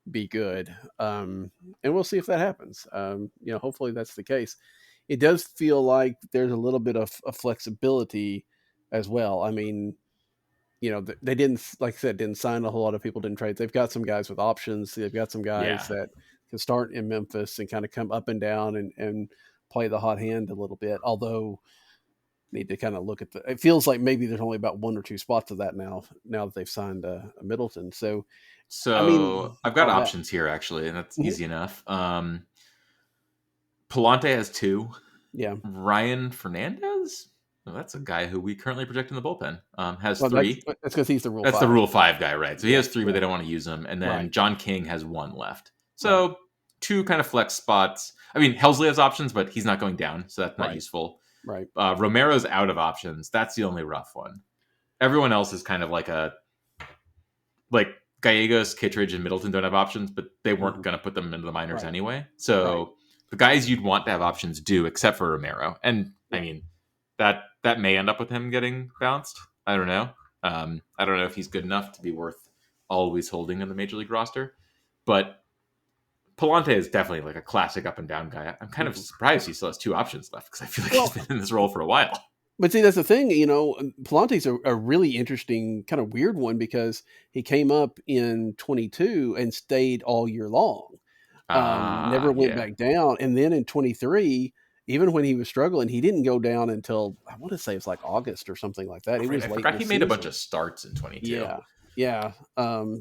be good. And we'll see if that happens. Hopefully that's the case. It does feel like there's a little bit of flexibility as well. I mean, they didn't, like I said, didn't sign a whole lot of people, didn't trade. They've got some guys with options. They've got some guys that can start in Memphis and kind of come up and down and play the hot hand a little bit. Although need to kind of look at it feels like maybe there's only about 1 or 2 spots of that now that they've signed a Middleton. So I mean, I've got all that. options here actually, and that's Mhm. easy enough. Palante has 2. Yeah. Ryan Fernandez, well, that's a guy who we currently project in the bullpen. Has Well, 3. that's because he's the Rule That's 5. the Rule 5 guy, right? So he Yeah, has 3, but yeah. they don't want to use him. And then Right. John King has 1 left. So 2 kind of flex spots. I mean, Helsley has options, but he's not going down, so that's not useful. Right. Romero's out of options. That's the only rough one. Everyone else is kind of like Gallegos, Kittredge, and Middleton don't have options, but they weren't going to put them into the minors anyway. So the guys you'd want to have options do, except for Romero. And I mean, that may end up with him getting bounced. I don't know. I don't know if he's good enough to be worth always holding in the major league roster. But Palante is definitely like a classic up and down guy. I'm kind of surprised he still has 2 options left because I feel like he's been in this role for a while. But see, that's the thing, Palante's a really interesting, kind of weird one because he came up in 22 and stayed all year long. Never went back down. And then in 23, even when he was struggling, he didn't go down until, I want to say it was like August or something like that. It was late. I forgot he made a bunch of starts in 22. Yeah.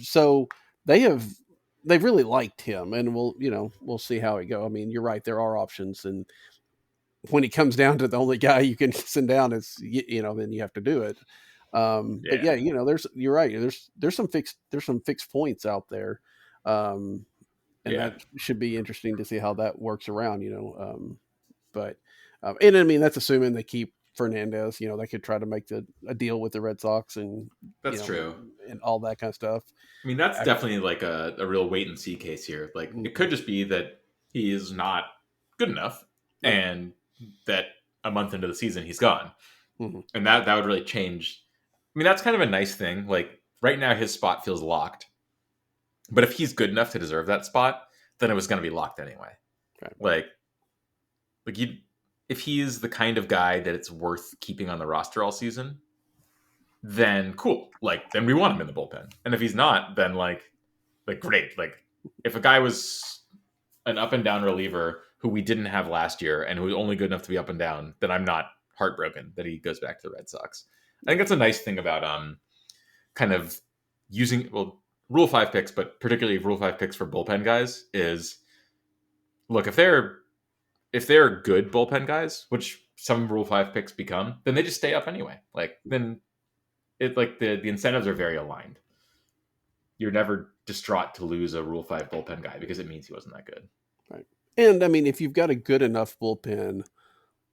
So they've really liked him, and we'll see how it go. I mean, you're right. There are options, and when it comes down to the only guy you can send down, it's then you have to do it. But yeah, you're right. There's some fixed points out there, and that should be interesting to see how that works around. But and I mean that's assuming they keep Fernandez. They could try to make a deal with the Red Sox, and that's true, and all that kind of stuff. I mean, that's definitely like a real wait and see case here. Like it could just be that he is not good enough, and that a month into the season he's gone, and that would really change. I mean, that's kind of a nice thing. Like right now, his spot feels locked, but if he's good enough to deserve that spot, then it was going to be locked anyway. Right. Like if he's the kind of guy that it's worth keeping on the roster all season, then cool. Like then we want him in the bullpen, and if he's not, then like great. Like if a guy was an up and down reliever who we didn't have last year and who was only good enough to be up and down, then I'm not heartbroken that he goes back to the Red Sox. I think that's a nice thing about kind of using Rule 5 picks, but particularly Rule 5 picks for bullpen guys is look, if they're good bullpen guys, which some Rule 5 picks become, then they just stay up anyway. Like then it like the incentives are very aligned. You're never distraught to lose a Rule 5 bullpen guy because it means he wasn't that good. Right. And I mean, if you've got a good enough bullpen,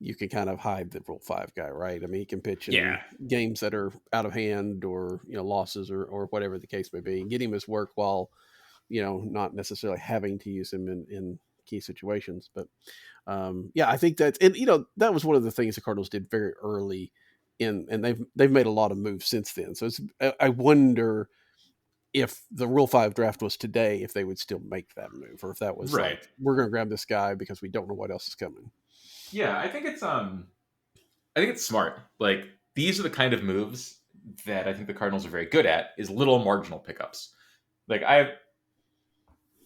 you can kind of hide the Rule 5 guy, right? I mean, he can pitch in games that are out of hand or, losses or whatever the case may be, and get him his work while, not necessarily having to use him in key situations. But I think that's, and, that was one of the things the Cardinals did very early and they've made a lot of moves since then. So I wonder if the Rule 5 draft was today, if they would still make that move, or if that was right. Like, we're going to grab this guy because we don't know what else is coming. Yeah, I think it's smart. Like these are the kind of moves that I think the Cardinals are very good at is little marginal pickups. Like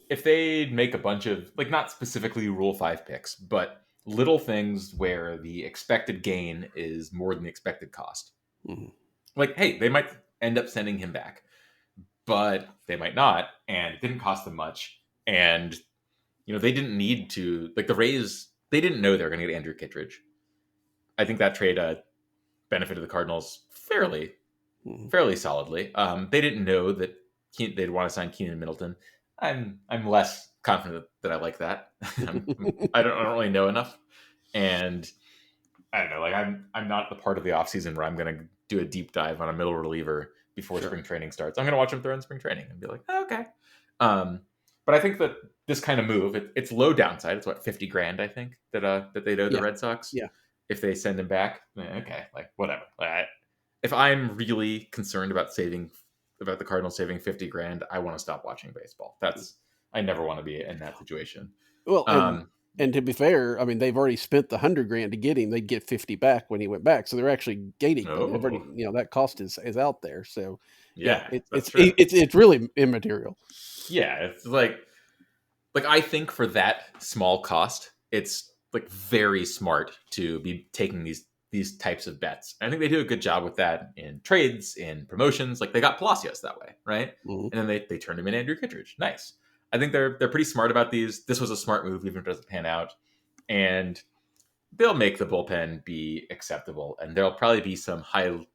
if they make a bunch of like not specifically Rule 5 picks, but little things where the expected gain is more than the expected cost. Mm-hmm. Like, hey, they might end up sending him back, but they might not, and it didn't cost them much. And they didn't need to like the Rays. They didn't know they were going to get Andrew Kittredge. I think that trade benefited the Cardinals fairly solidly. They didn't know that they'd want to sign Keenan Middleton. I'm less confident that I like that. I don't really know enough, and I don't know. Like I'm not the part of the offseason where I'm going to do a deep dive on a middle reliever before spring training starts. I'm going to watch him throw in spring training and be like, oh, okay. But I think that this kind of move, it's low downside. It's what, $50,000, I think, that they'd owe the Red Sox. Yeah. If they send him back, okay, like whatever. If I'm really concerned about the Cardinals saving $50,000, I want to stop watching baseball. I never want to be in that situation. Well, and to be fair, I mean, they've already spent the $100,000 to get him. They'd get 50 back when he went back, so they're actually gating. They've already, that cost is out there. So it's really immaterial. Yeah, it's like I think for that small cost, it's like very smart to be taking these these types of bets. And I think they do a good job with that in trades, in promotions. Like they got Palacios that way, right? Mm-hmm. And then they turned him in Andrew Kittredge. Nice. I think they're pretty smart about these. This was a smart move, even if it doesn't pan out. And they'll make the bullpen be acceptable. And there'll probably be some high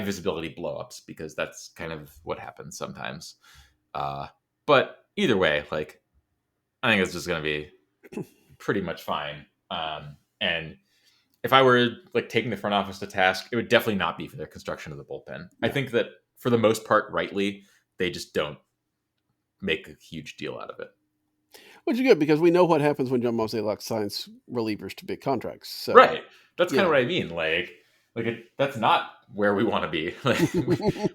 visibility blowups because that's kind of what happens sometimes. But either way, like I think it's just going to be pretty much fine. And if I were like taking the front office to task, it would definitely not be for their construction of the bullpen. I think that for the most part, rightly, they just don't make a huge deal out of it. Which is good because we know what happens when John Mozeliak signs relievers to big contracts. So, right. That's kind of what I mean. That's not where we want to be. Like,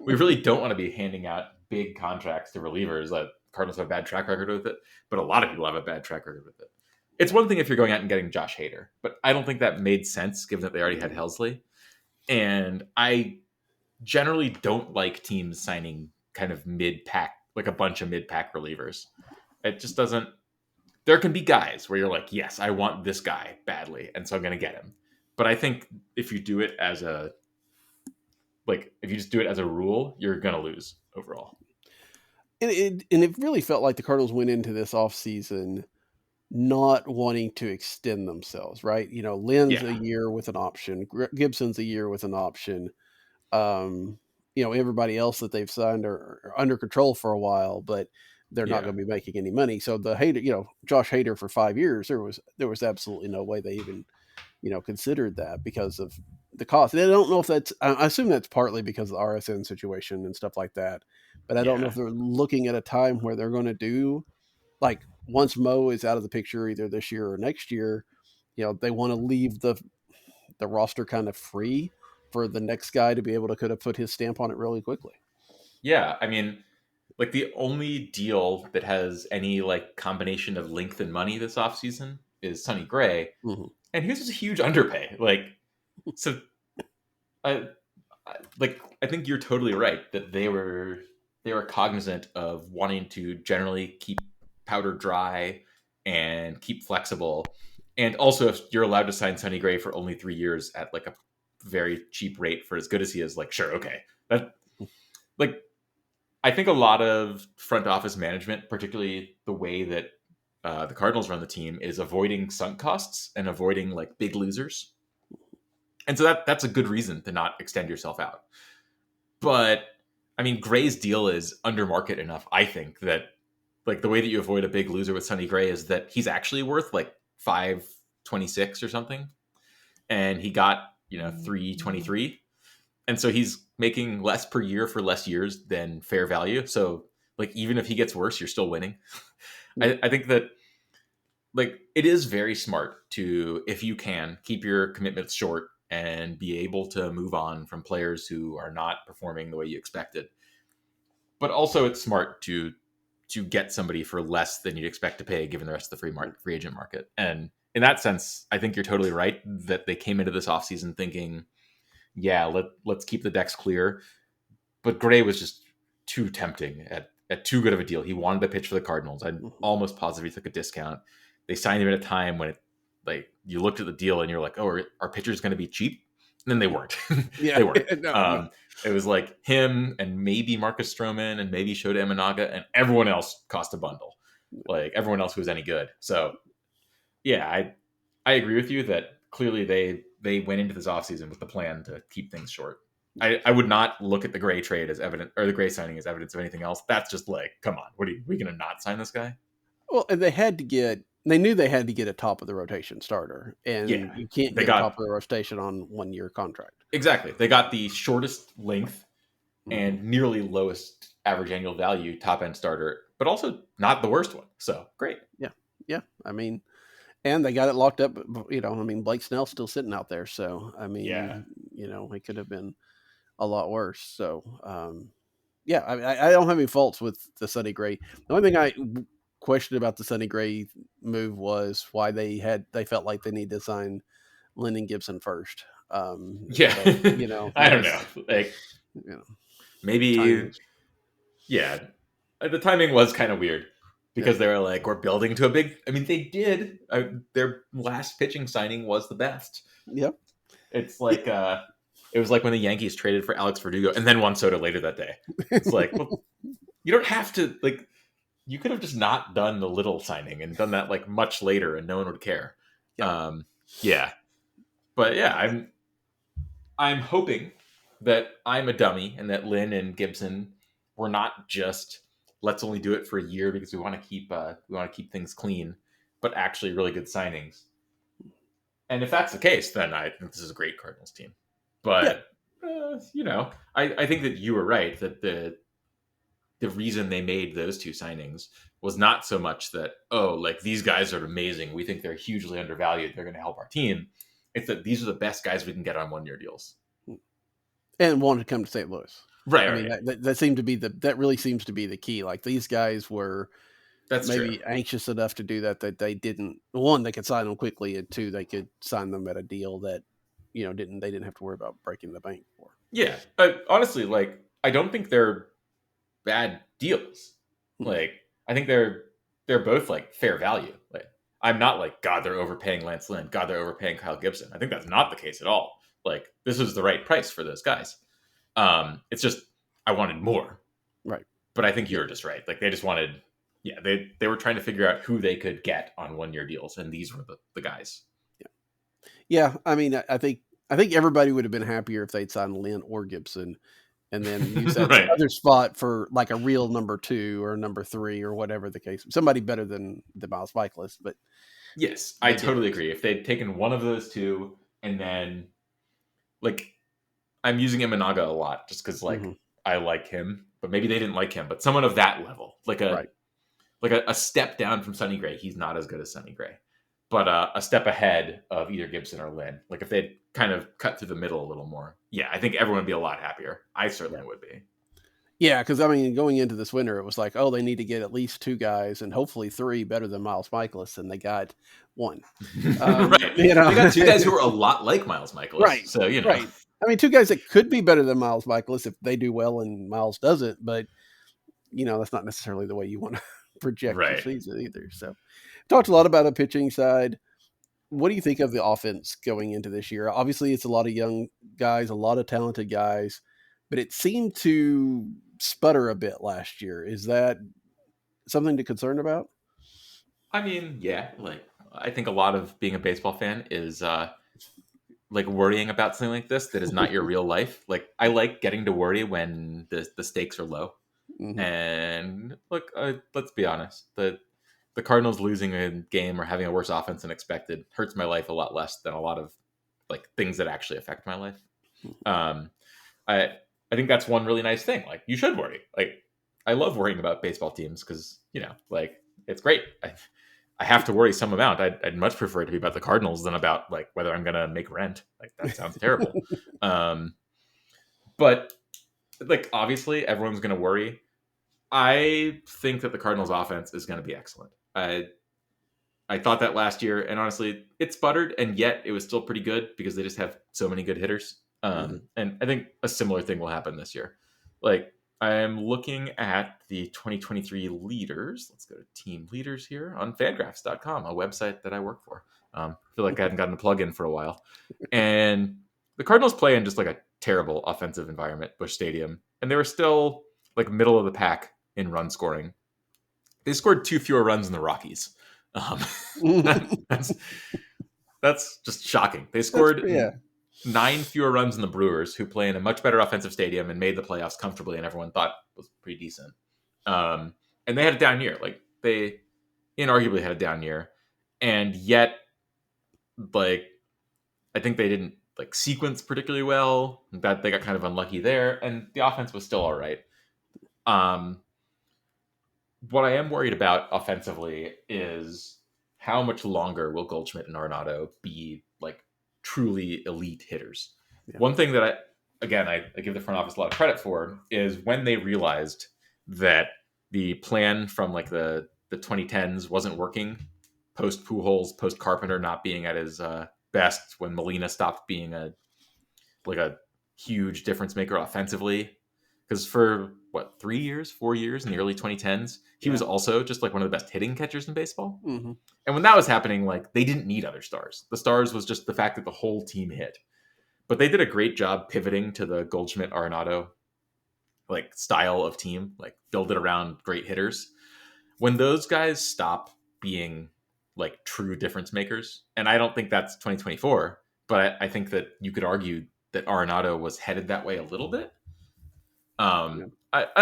we really don't want to be handing out big contracts to relievers. Like Cardinals have a bad track record with it, but a lot of people have a bad track record with it. It's one thing if you're going out and getting Josh Hader, but I don't think that made sense given that they already had Helsley. And I generally don't like teams signing kind of mid-pack, like a bunch of mid-pack relievers. It just doesn't. There can be guys where you're like, yes, I want this guy badly, and so I'm going to get him. But I think if you do it as a rule, you're going to lose overall. And it really felt like the Cardinals went into this offseason not wanting to extend themselves, right? You know, Lynn's a year with an option. Gibson's a year with an option. You know, everybody else that they've signed are under control for a while, but they're not going to be making any money. So the Hader, you know, Josh Hader for 5 years, there was absolutely no way they even, you know, considered that because of the cost. And I don't know if that's, I assume that's partly because of the RSN situation and stuff like that, but I don't know if they're looking at a time where they're going to do, like, once Mo is out of the picture, either this year or next year, you know, they want to leave the roster kind of free for the next guy to be able to kind of put his stamp on it really quickly. Yeah. I mean, like the only deal that has any like combination of length and money this offseason is Sonny Gray. Mm-hmm. And his is a huge underpay. Like, so I think you're totally right that they were cognizant of wanting to generally keep powder dry and keep flexible. And also, if you're allowed to sign Sonny Gray for only 3 years at like a very cheap rate for as good as he is, like, sure, okay. That, like, I think a lot of front office management, particularly the way that the Cardinals run the team, is avoiding sunk costs and avoiding like big losers. And so that's a good reason to not extend yourself out. But I mean, Gray's deal is under market enough, I think, that like the way that you avoid a big loser with Sonny Gray is that he's actually worth like $526 or something. And he got, you know, $323. And so he's making less per year for less years than fair value. So like, even if he gets worse, you're still winning. I think that like it is very smart to, if you can, keep your commitments short and be able to move on from players who are not performing the way you expected. But also it's smart to get somebody for less than you'd expect to pay given the rest of the free agent market. And in that sense, I think you're totally right that they came into this offseason thinking, yeah, let's keep the decks clear. But Gray was just too tempting at too good of a deal. He wanted to pitch for the Cardinals. I'm almost positive he took a discount. They signed him at a time when you looked at the deal and you're like, oh, are pitchers going to be cheap? And then they weren't. Yeah, they weren't. No. It was like him and maybe Marcus Stroman and maybe Shota Imanaga, and everyone else cost a bundle. Like everyone else who was any good. So yeah, I agree with you that clearly they went into this offseason with the plan to keep things short. I would not look at the Gray trade as evidence, or the Gray signing as evidence of anything else. That's just like, come on, we going to not sign this guy? Well, and they knew they had to get a top of the rotation starter, and you can't get a top of the rotation on 1 year contract. Exactly. They got the shortest length and nearly lowest average annual value top end starter, but also not the worst one. So great. Yeah. I mean, and they got it locked up. You know, I mean, Blake Snell's still sitting out there. So, I mean, you know, it could have been a lot worse. So, I don't have any faults with the Sonny Gray. The only thing I questioned about the Sonny Gray move was why they felt like they need to sign Lyndon Gibson first. But, you know, I don't know. Like, you know, maybe, the timing was kind of weird because they were like, we're building to a big. I mean, they did. Their last pitching signing was the best. Yep. It's like it was like when the Yankees traded for Alex Verdugo and then Juan Soto later that day. It's like, well, you don't have to, like, you could have just not done the Little signing and done that like much later and no one would care. Yeah. Yeah. But yeah, I'm hoping that I'm a dummy and that Lynn and Gibson were not just let's only do it for a year because we want to keep things clean, but actually really good signings. And if that's the case, then I think this is a great Cardinals team. But I think that you were right that the reason they made those two signings was not so much that, oh, like these guys are amazing, we think they're hugely undervalued, they're going to help our team. It's that these are the best guys we can get on 1-year deals. And wanted to come to St. Louis. Right. I mean, that seemed to be that really seems to be the key. Like these guys were maybe anxious enough to do that they didn't. One, they could sign them quickly, and two, they could sign them at a deal that they didn't have to worry about breaking the bank for. Yeah, honestly, like I don't think they're bad deals. Like I think they're both like fair value. Like I'm not like, God, they're overpaying Lance Lynn, God, they're overpaying Kyle Gibson. I think that's not the case at all. Like this was the right price for those guys. It's just I wanted more. Right. But I think you're just right. Like they just wanted, they were trying to figure out who they could get on 1-year deals, and these were the guys. Yeah. I mean, I think everybody would have been happier if they'd signed Lynn or Gibson, and then use that right. other spot for like a real number 2 or number 3 or whatever the case. Somebody better than the Miles Michaelis, but yes, I totally agree. If they'd taken one of those two, and then like I'm using Imanaga a lot just because like I like him, but maybe they didn't like him. But someone of that level, like a step down from Sonny Gray. He's not as good as Sonny Gray, but a step ahead of either Gibson or Lynn. Like if they'd kind of cut through the middle a little more, I think everyone would be a lot happier. I certainly would be. Yeah, because I mean, going into this winter, it was like, oh, they need to get at least 2 guys and hopefully 3 better than Miles Michaelis, and they got 1. Right. They got 2 guys who are a lot like Miles Michaelis. Right. So Right. I mean, 2 guys that could be better than Miles Michaelis if they do well and Miles doesn't, but that's not necessarily the way you want to project your season either. So, talked a lot about the pitching side. What do you think of the offense going into this year? Obviously, it's a lot of young guys, a lot of talented guys, but it seemed to sputter a bit last year. Is that something to concern about? I mean, yeah. Like, I think a lot of being a baseball fan is like worrying about something like this that is not your real life. Like, I like getting to worry when the stakes are low. And look, let's be honest. The Cardinals losing a game or having a worse offense than expected hurts my life a lot less than a lot of like things that actually affect my life. I think that's one really nice thing. Like you should worry. Like I love worrying about baseball teams because like it's great. I have to worry some amount. I'd much prefer it to be about the Cardinals than about like whether I'm gonna make rent. Like that sounds terrible. But like obviously everyone's gonna worry. I think that the Cardinals offense is going to be excellent. I thought that last year, and honestly, it sputtered, and yet it was still pretty good because they just have so many good hitters. And I think a similar thing will happen this year. Like I'm looking at the 2023 leaders. Let's go to team leaders here on Fangraphs.com, a website that I work for. I feel like I hadn't gotten a plug in for a while. And the Cardinals play in just like a terrible offensive environment, Busch Stadium, and they were still like middle of the pack in run scoring. They scored 2 fewer runs than the Rockies. That's just shocking. They scored 9 fewer runs than the Brewers, who play in a much better offensive stadium and made the playoffs comfortably, and everyone thought was pretty decent. And they had a down year. Like they inarguably had a down year, and yet, like I think they didn't like sequence particularly well. That they got kind of unlucky there, and the offense was still all right. What I am worried about offensively is how much longer will Goldschmidt and Arenado be like truly elite hitters. One thing that I give the front office a lot of credit for is when they realized that the plan from like the 2010s wasn't working, post Pujols, post Carpenter not being at his best, when Molina stopped being a huge difference maker offensively. Because for 4 years in the early 2010s, he was also just like one of the best hitting catchers in baseball. And when that was happening, like they didn't need other stars. The stars was just the fact that the whole team hit. But they did a great job pivoting to the Goldschmidt Arenado like style of team, like build it around great hitters. When those guys stop being like true difference makers, and I don't think that's 2024, but I think that you could argue that Arenado was headed that way a little bit. I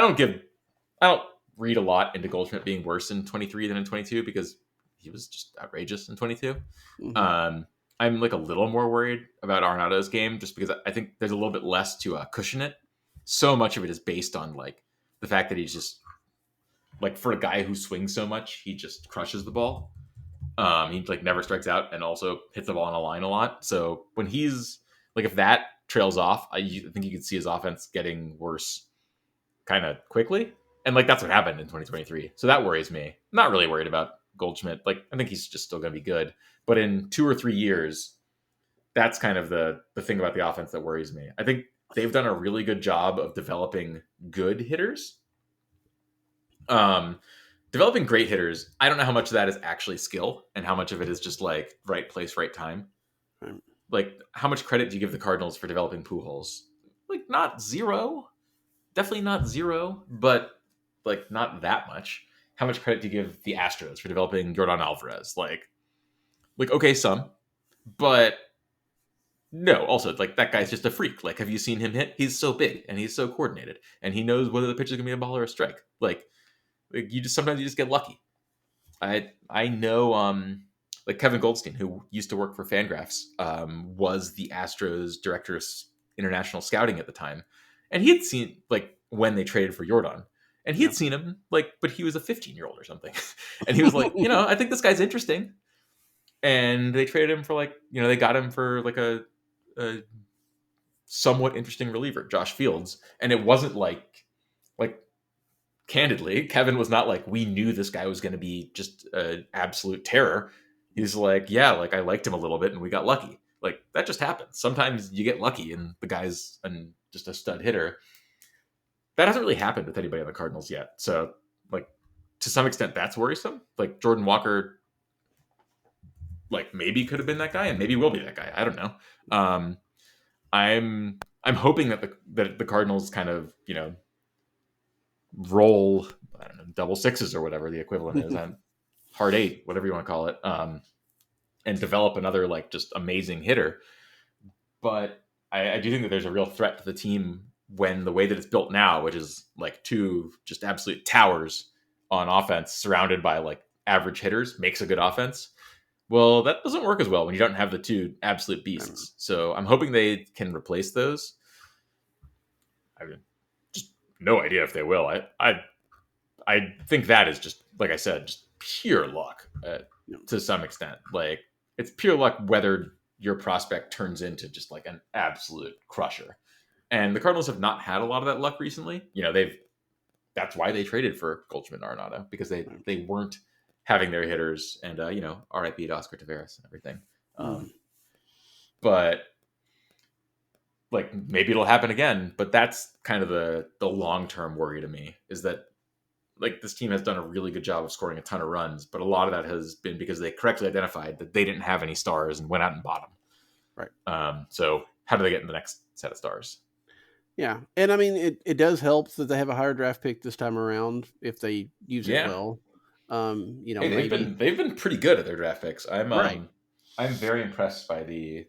don't read a lot into Goldschmidt being worse in 23 than in 22 because he was just outrageous in 22. Mm-hmm. I'm like a little more worried about Arenado's game just because I think there's a little bit less to cushion it. So much of it is based on like the fact that he's just like, for a guy who swings so much, he just crushes the ball. He like never strikes out and also hits the ball on a line a lot. So when he's like, if that trails off, I think you could see his offense getting worse kind of quickly. And like, that's what happened in 2023. So that worries me. I'm not really worried about Goldschmidt. Like, I think he's just still going to be good. But in 2 or 3 years, that's kind of the thing about the offense that worries me. I think they've done a really good job of developing good hitters. Developing great hitters, I don't know how much of that is actually skill and how much of it is just like right place, right time. Right. Like, how much credit do you give the Cardinals for developing Pujols? Like, not zero. Definitely not zero, but like not that much. How much credit do you give the Astros for developing Yordan Alvarez? Like okay, some, but no. Also, like, that guy's just a freak. Like, have you seen him hit? He's so big and he's so coordinated, and he knows whether the pitch is gonna be a ball or a strike. Like you just sometimes you just get lucky. I know like Kevin Goldstein, who used to work for Fangraphs, was the Astros director of international scouting at the time, and he had seen like when they traded for Yordan, and he had seen him like, but he was a 15-year-old or something, and he was like, I think this guy's interesting, and they traded him for like, they got him for like a somewhat interesting reliever, Josh Fields, and it wasn't like candidly, Kevin was not like, we knew this guy was going to be just an absolute terror. He's like, yeah, like I liked him a little bit and we got lucky. Like, that just happens. Sometimes you get lucky and the guy's just a stud hitter. That hasn't really happened with anybody on the Cardinals yet. So, like, to some extent, that's worrisome. Like, Jordan Walker, like, maybe could have been that guy and maybe will be that guy. I don't know. I'm hoping that the Cardinals kind of, roll, I don't know, double sixes or whatever the equivalent is, on hard 8, whatever you want to call it, and develop another like just amazing hitter. But I do think that there's a real threat to the team when the way that it's built now, which is like 2 just absolute towers on offense surrounded by like average hitters, makes a good offense. Well, that doesn't work as well when you don't have the 2 absolute beasts. So I'm hoping they can replace those. I mean, just no idea if they will. I think that is just, like I said, just pure luck to some extent. Like, it's pure luck whether your prospect turns into just like an absolute crusher. And the Cardinals have not had a lot of that luck recently. That's why they traded for Goldschmidt and Arenado, because they weren't having their hitters, and RIP to Oscar Taveras and everything. But like, maybe it'll happen again. But that's kind of the long-term worry to me, is that like this team has done a really good job of scoring a ton of runs, but a lot of that has been because they correctly identified that they didn't have any stars and went out and bought them. Right. So how do they get in the next set of stars? Yeah. And I mean, it does help that they have a higher draft pick this time around if they use it well. They've been pretty good at their draft picks. I'm very impressed by the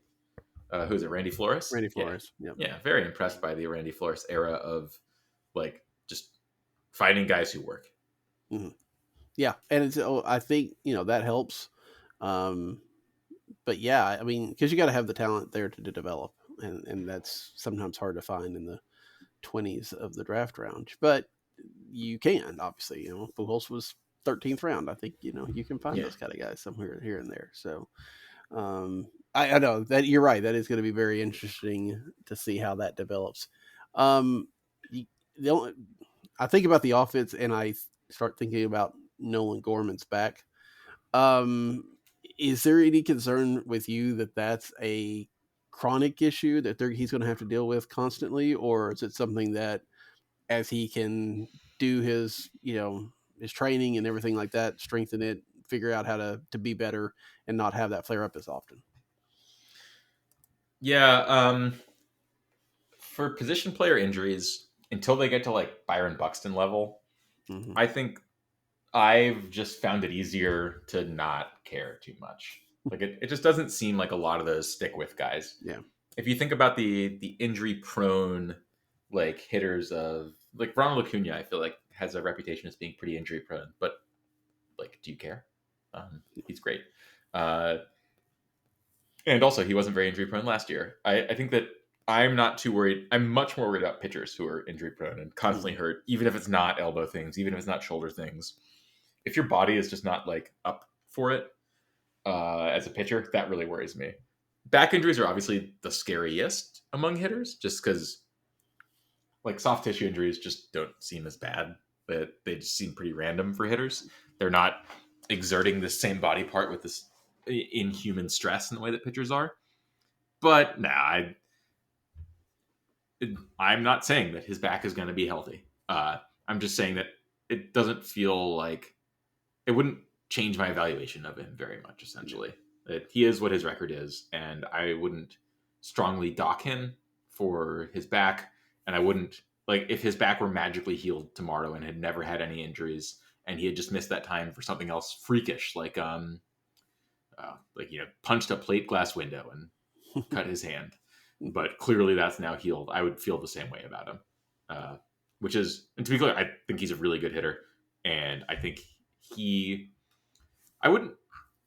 who is it? Randy Flores? Randy Flores. Yeah, very impressed by the Randy Flores era of like just finding guys who work. Mm-hmm. Yeah, and I think that helps. But yeah, I mean, because you got to have the talent there to develop, and that's sometimes hard to find in the 20s of the draft round. But you can, obviously, Pujols was 13th round. I think you can find those kind of guys somewhere here and there. So I know that you're right. That is going to be very interesting to see how that develops. I think about the offense and I start thinking about Nolan Gorman's back. Is there any concern with you that that's a chronic issue that he's going to have to deal with constantly? Or is it something that as he can do his, his training and everything like that, strengthen it, figure out how to be better and not have that flare up as often? Yeah. for position player injuries, until they get to like Byron Buxton level, I think I've just found it easier to not care too much. Like it just doesn't seem like a lot of those stick with guys. Yeah. If you think about the injury prone like hitters of like Ronald Acuna, I feel like has a reputation as being pretty injury prone, but like, do you care? He's great. And also he wasn't very injury prone last year. I think that I'm not too worried. I'm much more worried about pitchers who are injury prone and constantly hurt, even if it's not elbow things, even if it's not shoulder things. If your body is just not like up for it as a pitcher, that really worries me. Back injuries are obviously the scariest among hitters, just because like soft tissue injuries just don't seem as bad. But they just seem pretty random for hitters. They're not exerting the same body part with this inhuman stress in the way that pitchers are. But I'm not saying that his back is going to be healthy. I'm just saying that it doesn't feel like it wouldn't change my evaluation of him very much, essentially. That he is what his record is, and I wouldn't strongly dock him for his back, and I wouldn't, like, if his back were magically healed tomorrow and had never had any injuries, and he had just missed that time for something else freakish, like punched a plate glass window and cut his hand, but clearly that's now healed, I would feel the same way about him. Which is, and to be clear, I think he's a really good hitter, and I think I wouldn't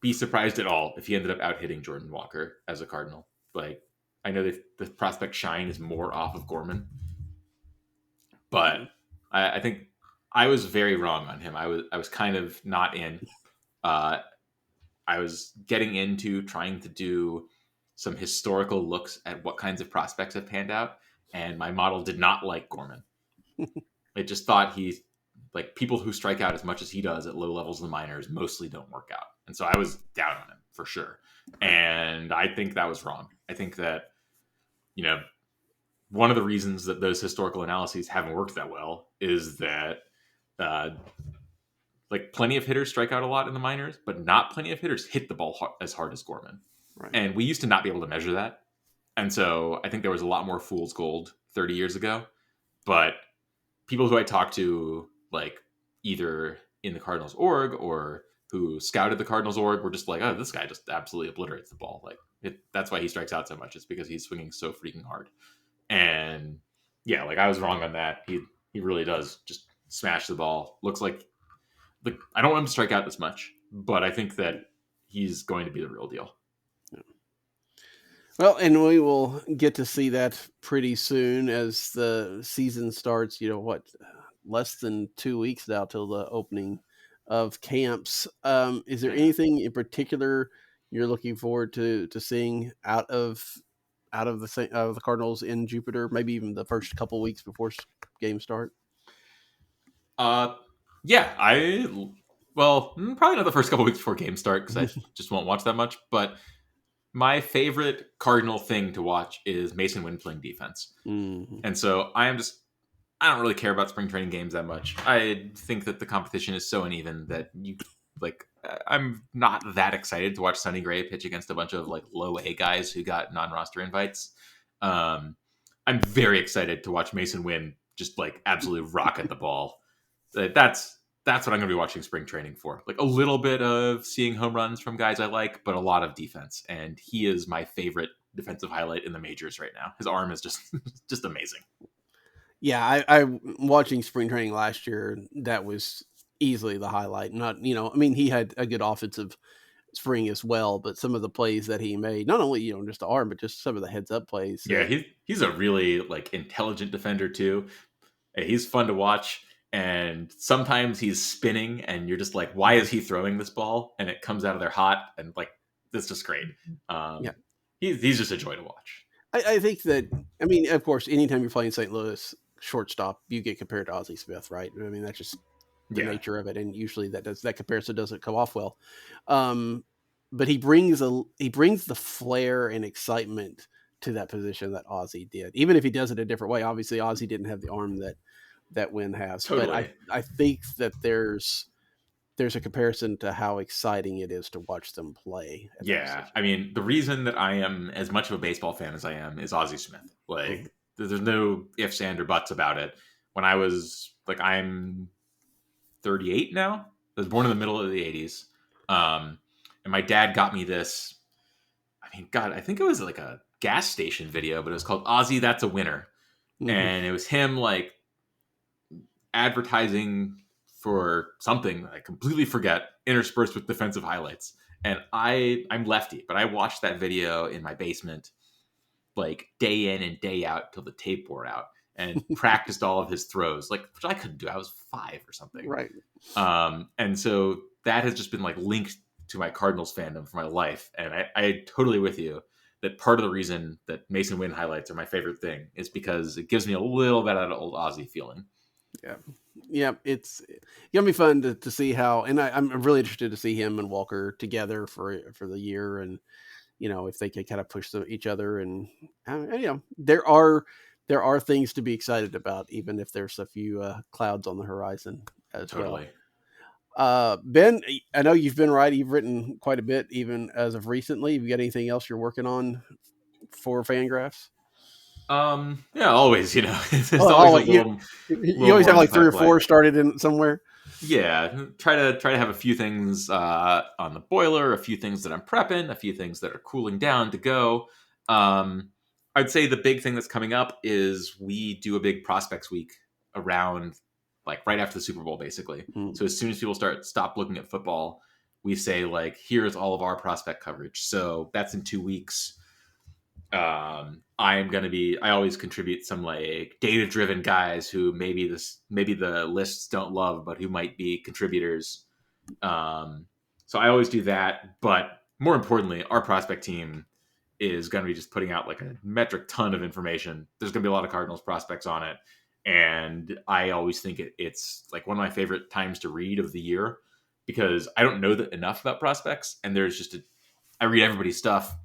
be surprised at all if he ended up out hitting Jordan Walker as a Cardinal. Like, I know that the prospect shine is more off of Gorman, but I think I was very wrong on him. I was kind of not in. I was getting into trying to do some historical looks at what kinds of prospects have panned out, and my model did not like Gorman. It just thought like people who strike out as much as he does at low levels of the minors mostly don't work out. And so I was down on him for sure. And I think that was wrong. I think that, one of the reasons that those historical analyses haven't worked that well is that like plenty of hitters strike out a lot in the minors, but not plenty of hitters hit the ball as hard as Gorman. Right. And we used to not be able to measure that. And so I think there was a lot more fool's gold 30 years ago. But people who I talked to, like either in the Cardinals org or who scouted the Cardinals org, were just like, oh, this guy just absolutely obliterates the ball. Like that's why he strikes out so much. It's because he's swinging so freaking hard. And yeah, like I was wrong on that. He really does just smash the ball. Looks like I don't want him to strike out this much, but I think that he's going to be the real deal. Well, and we will get to see that pretty soon as the season starts. Less than 2 weeks now till the opening of camps. Is there anything in particular you're looking forward to seeing out of the Cardinals in Jupiter? Maybe even the first couple weeks before games start. Yeah, probably not the first couple weeks before games start because I just won't watch that much. But my favorite Cardinal thing to watch is Mason Wynn playing defense. Mm-hmm. And so I don't really care about spring training games that much. I think that the competition is so uneven that I'm not that excited to watch Sonny Gray pitch against a bunch of like low A guys who got non-roster invites. I'm very excited to watch Mason Wynn just like absolutely rocket the ball. That's what I'm going to be watching spring training for. Like a little bit of seeing home runs from guys I like, but a lot of defense. And he is my favorite defensive highlight in the majors right now. His arm is just amazing. Yeah, I watching spring training last year, that was easily the highlight. Not, he had a good offensive spring as well, but some of the plays that he made, not only, just the arm, but just some of the heads up plays. Yeah, he's a really like intelligent defender too. He's fun to watch. And sometimes he's spinning and you're just like, why is he throwing this ball? And it comes out of there hot. And like, that's just great. Yeah. He's just a joy to watch. I think that, of course, anytime you're playing St. Louis shortstop, you get compared to Ozzie Smith, right? That's just the nature of it. And usually that comparison doesn't come off well. But he brings the flair and excitement to that position that Ozzie did, even if he does it a different way. Obviously Ozzie didn't have the arm that Wynn has, totally. But I think that there's a comparison to how exciting it is to watch them play. Yeah. The reason that I am as much of a baseball fan as I am is Ozzie Smith. Like There's no ifs, and, or buts about it. When I was like, I'm 38 now. I was born in the middle of the 80s. And my dad got me this. I mean, God, I think it was like a gas station video, but it was called Ozzy, That's a Winner. Mm-hmm. And it was him like advertising for something that I completely forget, interspersed with defensive highlights. And I'm lefty, but I watched that video in my basement like day in and day out till the tape wore out, and practiced all of his throws, like, which I couldn't do. I was 5 or something. Right. And so that has just been like linked to my Cardinals fandom for my life. And I totally with you that part of the reason that Mason Wynn highlights are my favorite thing is because it gives me a little bit of that old Ozzy feeling. Yeah. It's gonna be fun to see how, and I'm really interested to see him and Walker together for the year, and if they can kind of push each other, and there are things to be excited about, even if there's a few clouds on the horizon as totally. Well. Ben, I know you've been writing. You've written quite a bit, even as of recently. Have you got anything else you're working on for Fangraphs? Yeah, always. It's always a little. You always have like 3 or 4 started in somewhere. Yeah, try to have a few things on the boiler, a few things that I'm prepping, a few things that are cooling down to go. I'd say the big thing that's coming up is we do a big prospects week around like right after the Super Bowl, basically. So as soon as people stop looking at football, we say like, here's all of our prospect coverage. So that's in 2 weeks. I always contribute some like data-driven guys who maybe the lists don't love, but who might be contributors. So I always do that. But more importantly, our prospect team is going to be just putting out like a metric ton of information. There's going to be a lot of Cardinals prospects on it. And I always think it's like one of my favorite times to read of the year, because I don't know enough about prospects. And there's I read everybody's stuff.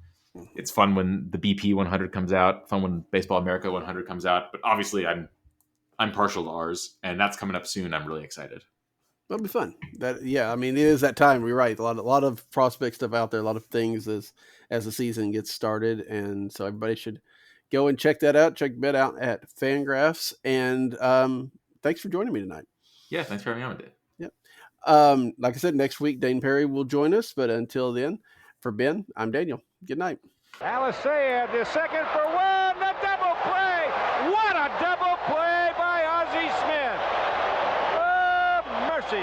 It's fun when the BP 100 comes out, fun when Baseball America 100 comes out, but obviously I'm partial to ours, and that's coming up soon. I'm really excited. That'll be fun. I mean, it is that time. We're right. A lot of prospect stuff out there, a lot of things as the season gets started, and so everybody should go and check that out. Check Ben out at Fangraphs, and thanks for joining me tonight. Yeah, thanks for having me on today. Yep. Like I said, next week Dane Perry will join us, but until then, for Ben, I'm Daniel. Good night. Alisea, the second for 1, the double play. What a double play by Ozzie Smith. Oh, mercy.